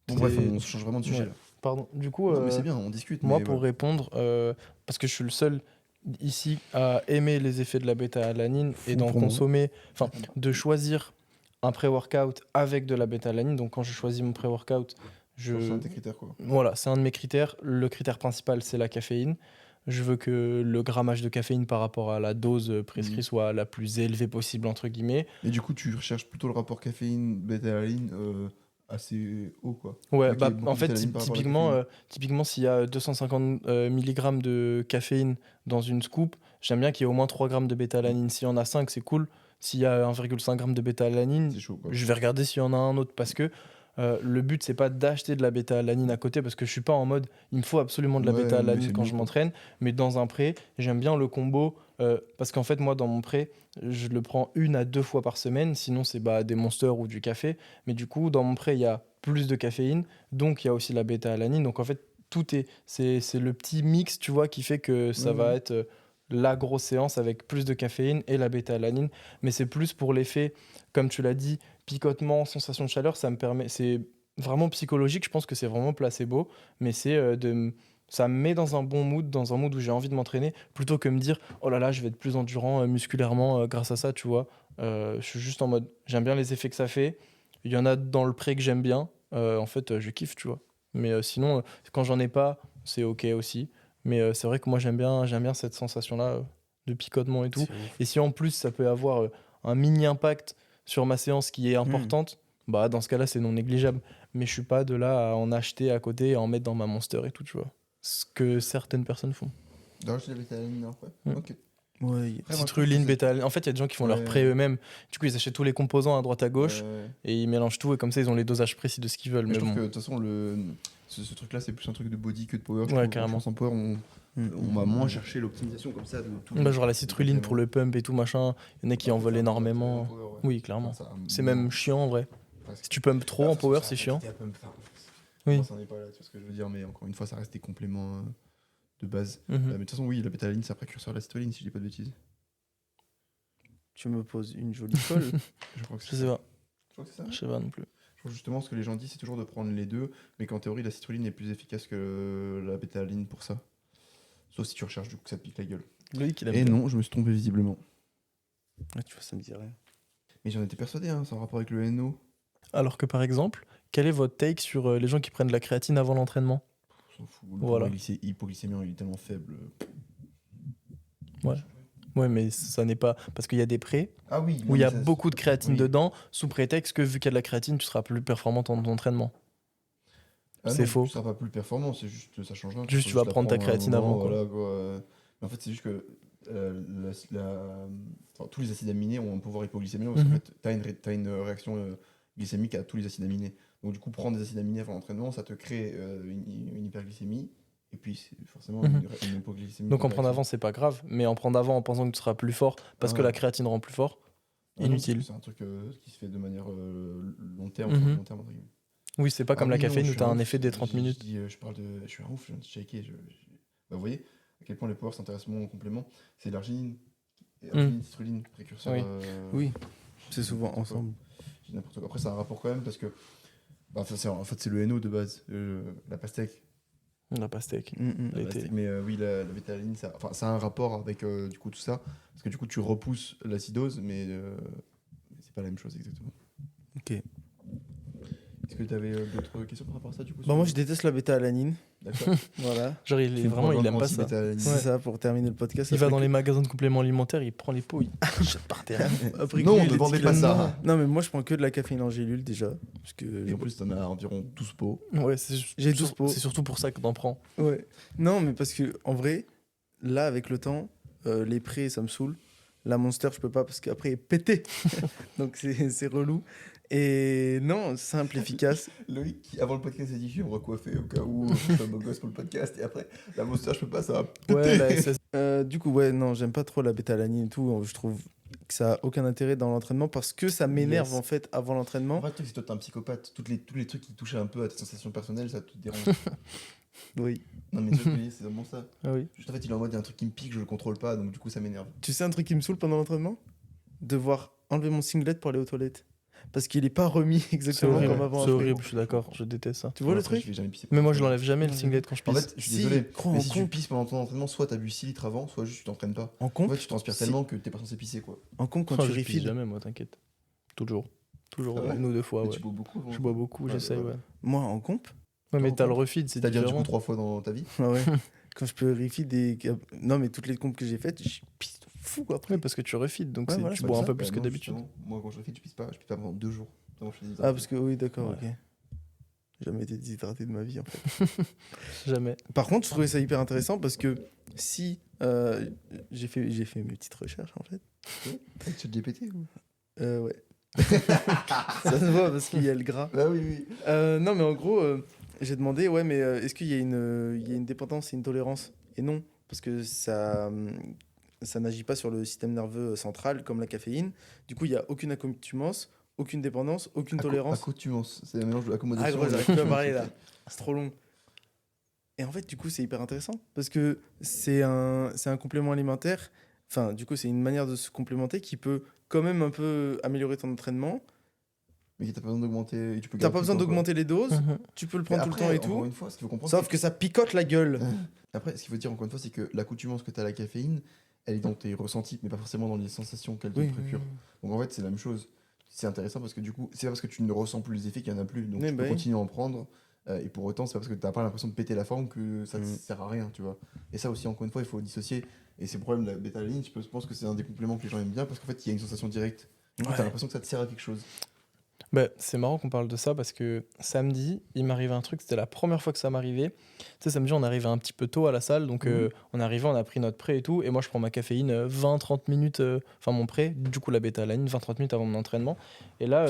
Bon, C'est- bref, on change vraiment de sujet Ouais. là. Pardon. Du coup, Non, mais c'est bien, on discute. moi, mais pour voilà. répondre, parce que je suis le seul ici à aimer les effets de la bêta-alanine et Fou d'en pour moi. consommer, enfin, de choisir un pré-workout avec de la bêta-alanine. Donc, quand je choisis mon pré-workout, Je pense que c'est un de tes critères, quoi. voilà, c'est un de mes critères. Le critère principal, c'est la caféine. Je veux que le grammage de caféine par rapport à la dose prescrite soit la plus élevée possible, entre guillemets. Et du coup, tu recherches plutôt le rapport caféine-bêta-alanine assez haut, quoi. Ouais, Ok, bah, beaucoup en de fait, bêta-alanine par rapport à la typiquement, caféine. typiquement, s'il y a 250 mg de caféine dans une scoop, j'aime bien qu'il y ait au moins 3 grammes de bêta-alanine. S'il y en a 5, c'est cool. S'il y a 1,5 g de bêta-alanine, C'est chaud, quoi. je vais regarder s'il y en a un autre parce que le but, c'est pas d'acheter de la bêta-alanine à côté parce que je suis pas en mode il me faut absolument de la Ouais, mais bêta-alanine c'est quand mieux, je quoi. m'entraîne, mais dans un pré, j'aime bien le combo parce qu'en fait, moi, dans mon pré, je le prends 1 à 2 fois par semaine, sinon c'est des monsters ou du café. Mais du coup, dans mon pré, il y a plus de caféine, donc il y a aussi la bêta-alanine. Donc en fait, c'est le petit mix, tu vois, qui fait que ça va être la grosse séance avec plus de caféine et la bêta-alanine. Mais c'est plus pour l'effet, comme tu l'as dit, picotement, sensation de chaleur, ça me permet. C'est vraiment psychologique, je pense que c'est vraiment placebo, mais c'est Ça me met dans un bon mood, dans un mood où j'ai envie de m'entraîner, plutôt que me dire oh là là, je vais être plus endurant musculairement grâce à ça, tu vois. Je suis juste en mode, j'aime bien les effets que ça fait. Il y en a dans le pré que j'aime bien. En fait, je kiffe, tu vois. Mais sinon, quand j'en ai pas, c'est ok aussi. Mais c'est vrai que moi, j'aime bien cette sensation-là de picotement et tout. C'est ouf. Et si en plus, ça peut avoir un mini impact sur ma séance qui est importante, bah dans ce cas-là, c'est non négligeable. Mais je suis pas de là à en acheter à côté et à en mettre dans ma Monster et tout, tu vois. Ce que certaines personnes font. D'ailleurs, je l'avais été à la ligne après. Mm. Ok. Ouais, Après, moi, je trouve Citrulline, que bêta. En fait, il y a des gens qui font leur Ouais. pré eux-mêmes. Du coup, ils achètent tous les composants à droite à gauche Ouais. et ils mélangent tout et comme ça, ils ont les dosages précis de ce qu'ils veulent. Mais Mais je trouve bon. que de toute façon, ce truc-là, c'est plus un truc de body que de power. Ouais, Je carrément. pense en power, on va moins chercher l'optimisation comme ça de tout. Bah, genre la citrulline pour le pump et tout, machin. Il y en a qui en veulent énormément. Oui, clairement. C'est même chiant en vrai. Si tu pumpes trop en power, c'est chiant. Oui. Moi, ça n'est pas là, tu vois ce que je veux dire, mais encore une fois, ça reste des compléments de base. Mhm. Mais de toute façon, oui, la bétaline, c'est un précurseur de la citrulline, si je dis pas de bêtises. Tu me poses une jolie colle. Je crois que Je c'est sais ça. pas. Je crois que c'est ça. Je sais pas non plus. Je crois justement, ce que les gens disent, c'est toujours de prendre les deux, mais qu'en théorie, la citrulline est plus efficace que la bétaline pour ça. Sauf si tu recherches du coup que ça te pique la gueule. Loïc, il a Et non, je me suis trompé visiblement. Ouais, tu vois, ça me dit rien. Mais j'en étais persuadé, hein, c'est en rapport avec le NO. Alors que par exemple, quel est votre take sur les gens qui prennent de la créatine avant l'entraînement? On s'en fout. Voilà. Hypoglycémie, il est tellement faible. Ouais. Ouais, mais ça n'est pas. Parce qu'il y a des prés Ah oui. où il y a beaucoup de créatine oui. dedans, sous prétexte que vu qu'il y a de la créatine, tu seras plus performant dans ton entraînement. Ah C'est non, faux. Tu seras pas plus performant, c'est juste ça change rien. Juste, tu vas la prendre ta à un créatine moment, avant, quoi. Voilà, quoi. Mais en fait, c'est juste que enfin, tous les acides aminés ont un pouvoir hypoglycémique parce qu'en Mhm. fait, t'as une réaction glycémique à tous les acides aminés. Donc, du coup, prendre des acides aminés avant l'entraînement, ça te crée une hyperglycémie. Et puis, c'est forcément Mhm. une hypoglycémie. Donc en prendre avant, c'est pas grave, mais en prendre avant en pensant que tu seras plus fort parce que Ah. la créatine rend plus fort, inutile. C'est un truc qui se fait de manière long terme, Mhm. sur le long terme, entre guillemets. Oui, c'est pas comme la oui, non, caféine je où suis t'as un ouf. effet des 30 minutes. Je suis un ouf, je viens de checker. Bah, vous voyez à quel point les powers s'intéressent moins aux compléments. C'est l'arginine, citrulline, précurseur. Oui. Oui, c'est je dis souvent n'importe quoi. ensemble. Je dis n'importe quoi. Après, c'est un rapport quand même parce que en fait, c'est le NO de base, la pastèque. La pastèque. La L'été. pastèque, mais oui, la bétaline, ça a un rapport avec du coup tout ça. Parce que du coup, tu repousses l'acidose, mais c'est pas la même chose exactement. Ok. Est-ce que tu avais d'autres questions par rapport à ça du coup Bah, moi, je déteste la bêta-alanine. D'accord. Voilà. Genre, il est vraiment, il aime pas ça. C'est ça pour terminer le podcast. Il va Après dans que- les magasins de compléments alimentaires, il prend les pots, il jette par terre. Après Non, que ne les vendez pas étiquettes- ça. Non, mais moi, je prends que de la caféine en gélule déjà. Parce que Et en plus, t'en as environ 12 pots. Ouais, J'ai 12 pots. c'est surtout pour ça que t'en prends. Ouais. Non, mais parce que en vrai, là, avec le temps, les prés, ça me saoule. La Monster, je peux pas parce qu'après, elle est pétée. Donc, c'est relou. Et non, simple, efficace. Loïc, qui avant le podcast, s'est dit je vais me recoiffer au cas où je suis un beau gosse pour le podcast. Et après, la monster, je peux pas, ça va péter. Ouais, la SS. Du coup, ouais, non, j'aime pas trop la bêta-alanine et tout. Je trouve que ça a aucun intérêt dans l'entraînement parce que ça m'énerve Yes. en fait avant l'entraînement. En fait, le truc, c'est que toi, t'es un psychopathe. Tous les trucs qui touchent un peu à tes sensations personnelles, ça te dérange. Oui. Non, mais tu vois, c'est vraiment ça. Ah oui. Juste en fait, il est en mode, il y a un truc qui me pique, je le contrôle pas, donc du coup, ça m'énerve. Tu sais un truc qui me saoule pendant l'entraînement? Devoir enlever mon singlet pour aller aux toilettes. Parce qu'il est pas remis C'est exactement horrible, comme avant. c'est après. horrible, je suis d'accord, je déteste ça. Tu vois le Après, truc? je vais jamais pisser. Mais moi, je l'enlève jamais le singlet quand je En pisse. fait, je suis Si, désolé, crois mais en si tu comp. pisses pendant ton entraînement, soit t'as bu 6 litres avant, soit juste tu t'entraînes pas. En En comp, fait, tu transpires Si. tellement que t'es pas censé pisser, quoi. en comp, quand Oh, tu je pisse refeeds, jamais, moi, t'inquiète. Toujours. Toujours, Ah ouais 1 ou 2 fois, Mais ouais. tu bois beaucoup avant. Je bois beaucoup, Ouais, j'essaye, ouais. ouais. moi en comp, Ouais, mais Toi, t'as le encore refeed, c'est C'est-à-dire du différent. coup 3 fois dans ta vie. ah ouais, quand je peux refeed des. Non, mais toutes les comptes que j'ai faites, je pisse de fou après. Oui, parce que tu refeed, donc Ouais, voilà, tu c'est bois un ça. peu plus que non, d'habitude. justement, moi, quand je refais, je pisse pas pendant 2 jours. Non, je fais des Ah, parce que oui, d'accord, Ouais. ok. J'ai jamais été déshydraté de ma vie en fait. Jamais. Par contre, je trouvais ça hyper intéressant parce que si j'ai fait mes petites recherches en fait. Avec ChatGPT ou Ouais. Ça se voit parce qu'il y a le gras. Bah oui, oui. Non, mais en gros, j'ai demandé, ouais, mais est-ce qu'il y a une dépendance et une tolérance? Et non, parce que ça n'agit pas sur le système nerveux central comme la caféine. Du coup, il n'y a aucune accoutumance, aucune dépendance, aucune tolérance. Accoutumance, c'est un mélange de Ah accommodation. gros, et j'arrive plus à d'accoutumance, parler là. ok. C'est trop long. Et en fait, du coup, c'est hyper intéressant parce que c'est un complément alimentaire. Enfin, du coup, c'est une manière de se complémenter qui peut quand même un peu améliorer ton entraînement mais t'as pas besoin d'augmenter. Et tu peux T'as garder pas tout besoin le temps, quoi. d'augmenter les doses, Mhm. tu peux le Mais prendre tout le temps et encore tout. une fois, ce qu'il faut comprendre, Sauf c'est que ça picote la gueule. Après, ce qu'il faut dire encore une fois, c'est que l'accoutumance que tu as à la caféine, elle est dans tes ressentis, mais pas forcément dans les sensations qu'elle te Oui, procure. Donc en fait, c'est la même chose. C'est intéressant parce que du coup, c'est pas parce que tu ne ressens plus les effets qu'il n'y en a plus. Donc Eh tu bah peux oui. continuer à en prendre. Et pour autant, c'est pas parce que tu n'as pas l'impression de péter la forme que ça ne Mm. sert à rien, tu vois. Et ça aussi, encore une fois, il faut dissocier. Et c'est le problème de la bêta-alanine. Je pense que c'est un des compléments que les gens aiment bien parce qu'en fait, il y a une sensation directe. Du coup, Ouais. tu as l'impression que ça te sert à quelque chose. Bah, c'est marrant qu'on parle de ça parce que samedi, il m'arrivait un truc, c'était la première fois que ça m'arrivait. Tu sais, samedi, on arrivait un petit peu tôt à la salle, donc on arrivait, on a pris notre pré et tout, et moi je prends ma caféine 20-30 minutes, enfin mon pré, du coup la bêta-alanine, 20-30 minutes avant mon entraînement. Et là,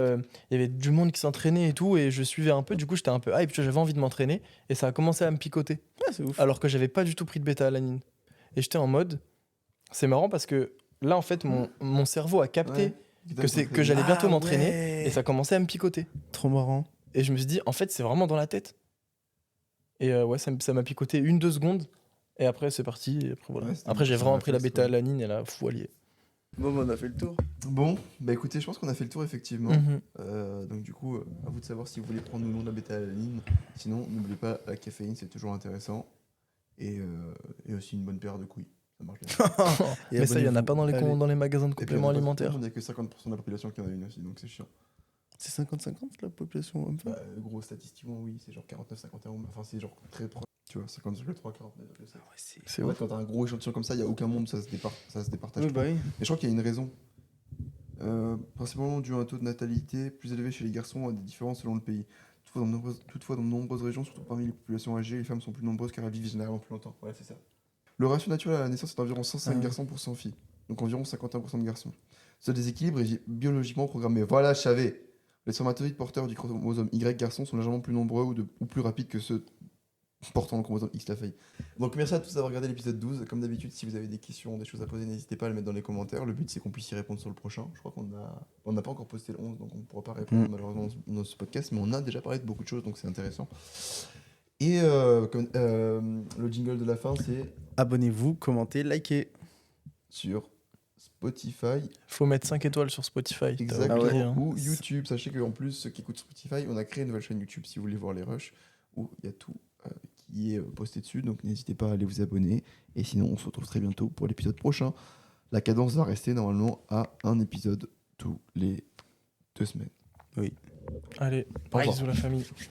il y avait du monde qui s'entraînait et tout, et je suivais un peu, du coup j'étais un peu hype, j'avais envie de m'entraîner, et ça a commencé à me picoter, Ouais, c'est ouf. alors que j'avais pas du tout pris de bêta-alanine. Et j'étais en mode, c'est marrant parce que là en fait, mon cerveau a capté que j'allais bientôt Ah m'entraîner, ouais. et ça commençait à me picoter. Trop marrant. Et je me suis dit, en fait, c'est vraiment dans la tête. Et ouais, ça m'a picoté 1-2 secondes. Et après, c'est parti. Et après, voilà. Ouais, c'était Après, j'ai un vraiment pris la réflexe, quoi. bêta-alanine et là, fou allié. Bon, bah, on a fait le tour. Bon, bah écoutez, je pense qu'on a fait le tour effectivement. Mhm. Donc du coup, à vous de savoir si vous voulez prendre ou non de la bêta-alanine. Sinon, n'oubliez pas, la caféine, c'est toujours intéressant. Et aussi une bonne paire de couilles. Ça marche bien. Et Mais ça, il y en a abonnez-vous. pas dans les, Allez. dans les magasins de Et puis, compléments alimentaires. il n'y a que 50% de la population qui en a une aussi, donc c'est chiant. C'est 50-50 la population homme-femme. Bah, gros, statistiquement, oui, c'est genre 49-51, enfin c'est genre très proche. Tu vois, 50,3, 49,7. Ouais, c'est. C'est En fait, ouf. quand t'as un gros échantillon comme ça, il n'y a aucun monde, ça se départage. Oui, trop. bah oui. Mais je crois qu'il y a une raison. Principalement dû à un taux de natalité plus élevé chez les garçons, à des différences selon le pays. Toutefois, dans de nombreuses régions, surtout parmi les populations âgées, les femmes sont plus nombreuses car elles vivent généralement plus longtemps. Ouais, c'est ça. Le ratio naturel à la naissance est d'environ 105 Ah. garçons pour 100 filles, donc environ 51% de garçons. Ce déséquilibre est biologiquement programmé. Voilà, je savais. Les spermatozoïdes porteurs du chromosome Y garçon sont légèrement plus nombreux ou plus rapides que ceux portant le chromosome X la fille. Donc merci à tous d'avoir regardé l'épisode 12. Comme d'habitude, si vous avez des questions, des choses à poser, n'hésitez pas à le mettre dans les commentaires. Le but c'est qu'on puisse y répondre sur le prochain. Je crois on n'a pas encore posté le 11, donc on ne pourra pas répondre malheureusement dans ce podcast, mais on a déjà parlé de beaucoup de choses, donc c'est intéressant. Et le jingle de la fin, c'est Abonnez-vous, commentez, likez. sur Spotify, Faut mettre 5 étoiles sur Spotify. t'as exactement, oublié, hein. ou YouTube. Sachez qu'en plus, ceux qui écoutent Spotify, on a créé une nouvelle chaîne YouTube si vous voulez voir les rushs, où il y a tout qui est posté dessus, donc n'hésitez pas à aller vous abonner. Et sinon, on se retrouve très bientôt pour l'épisode prochain. La cadence va rester normalement à un épisode tous les 2 semaines. Oui. Allez, Au revoir. bisous la famille.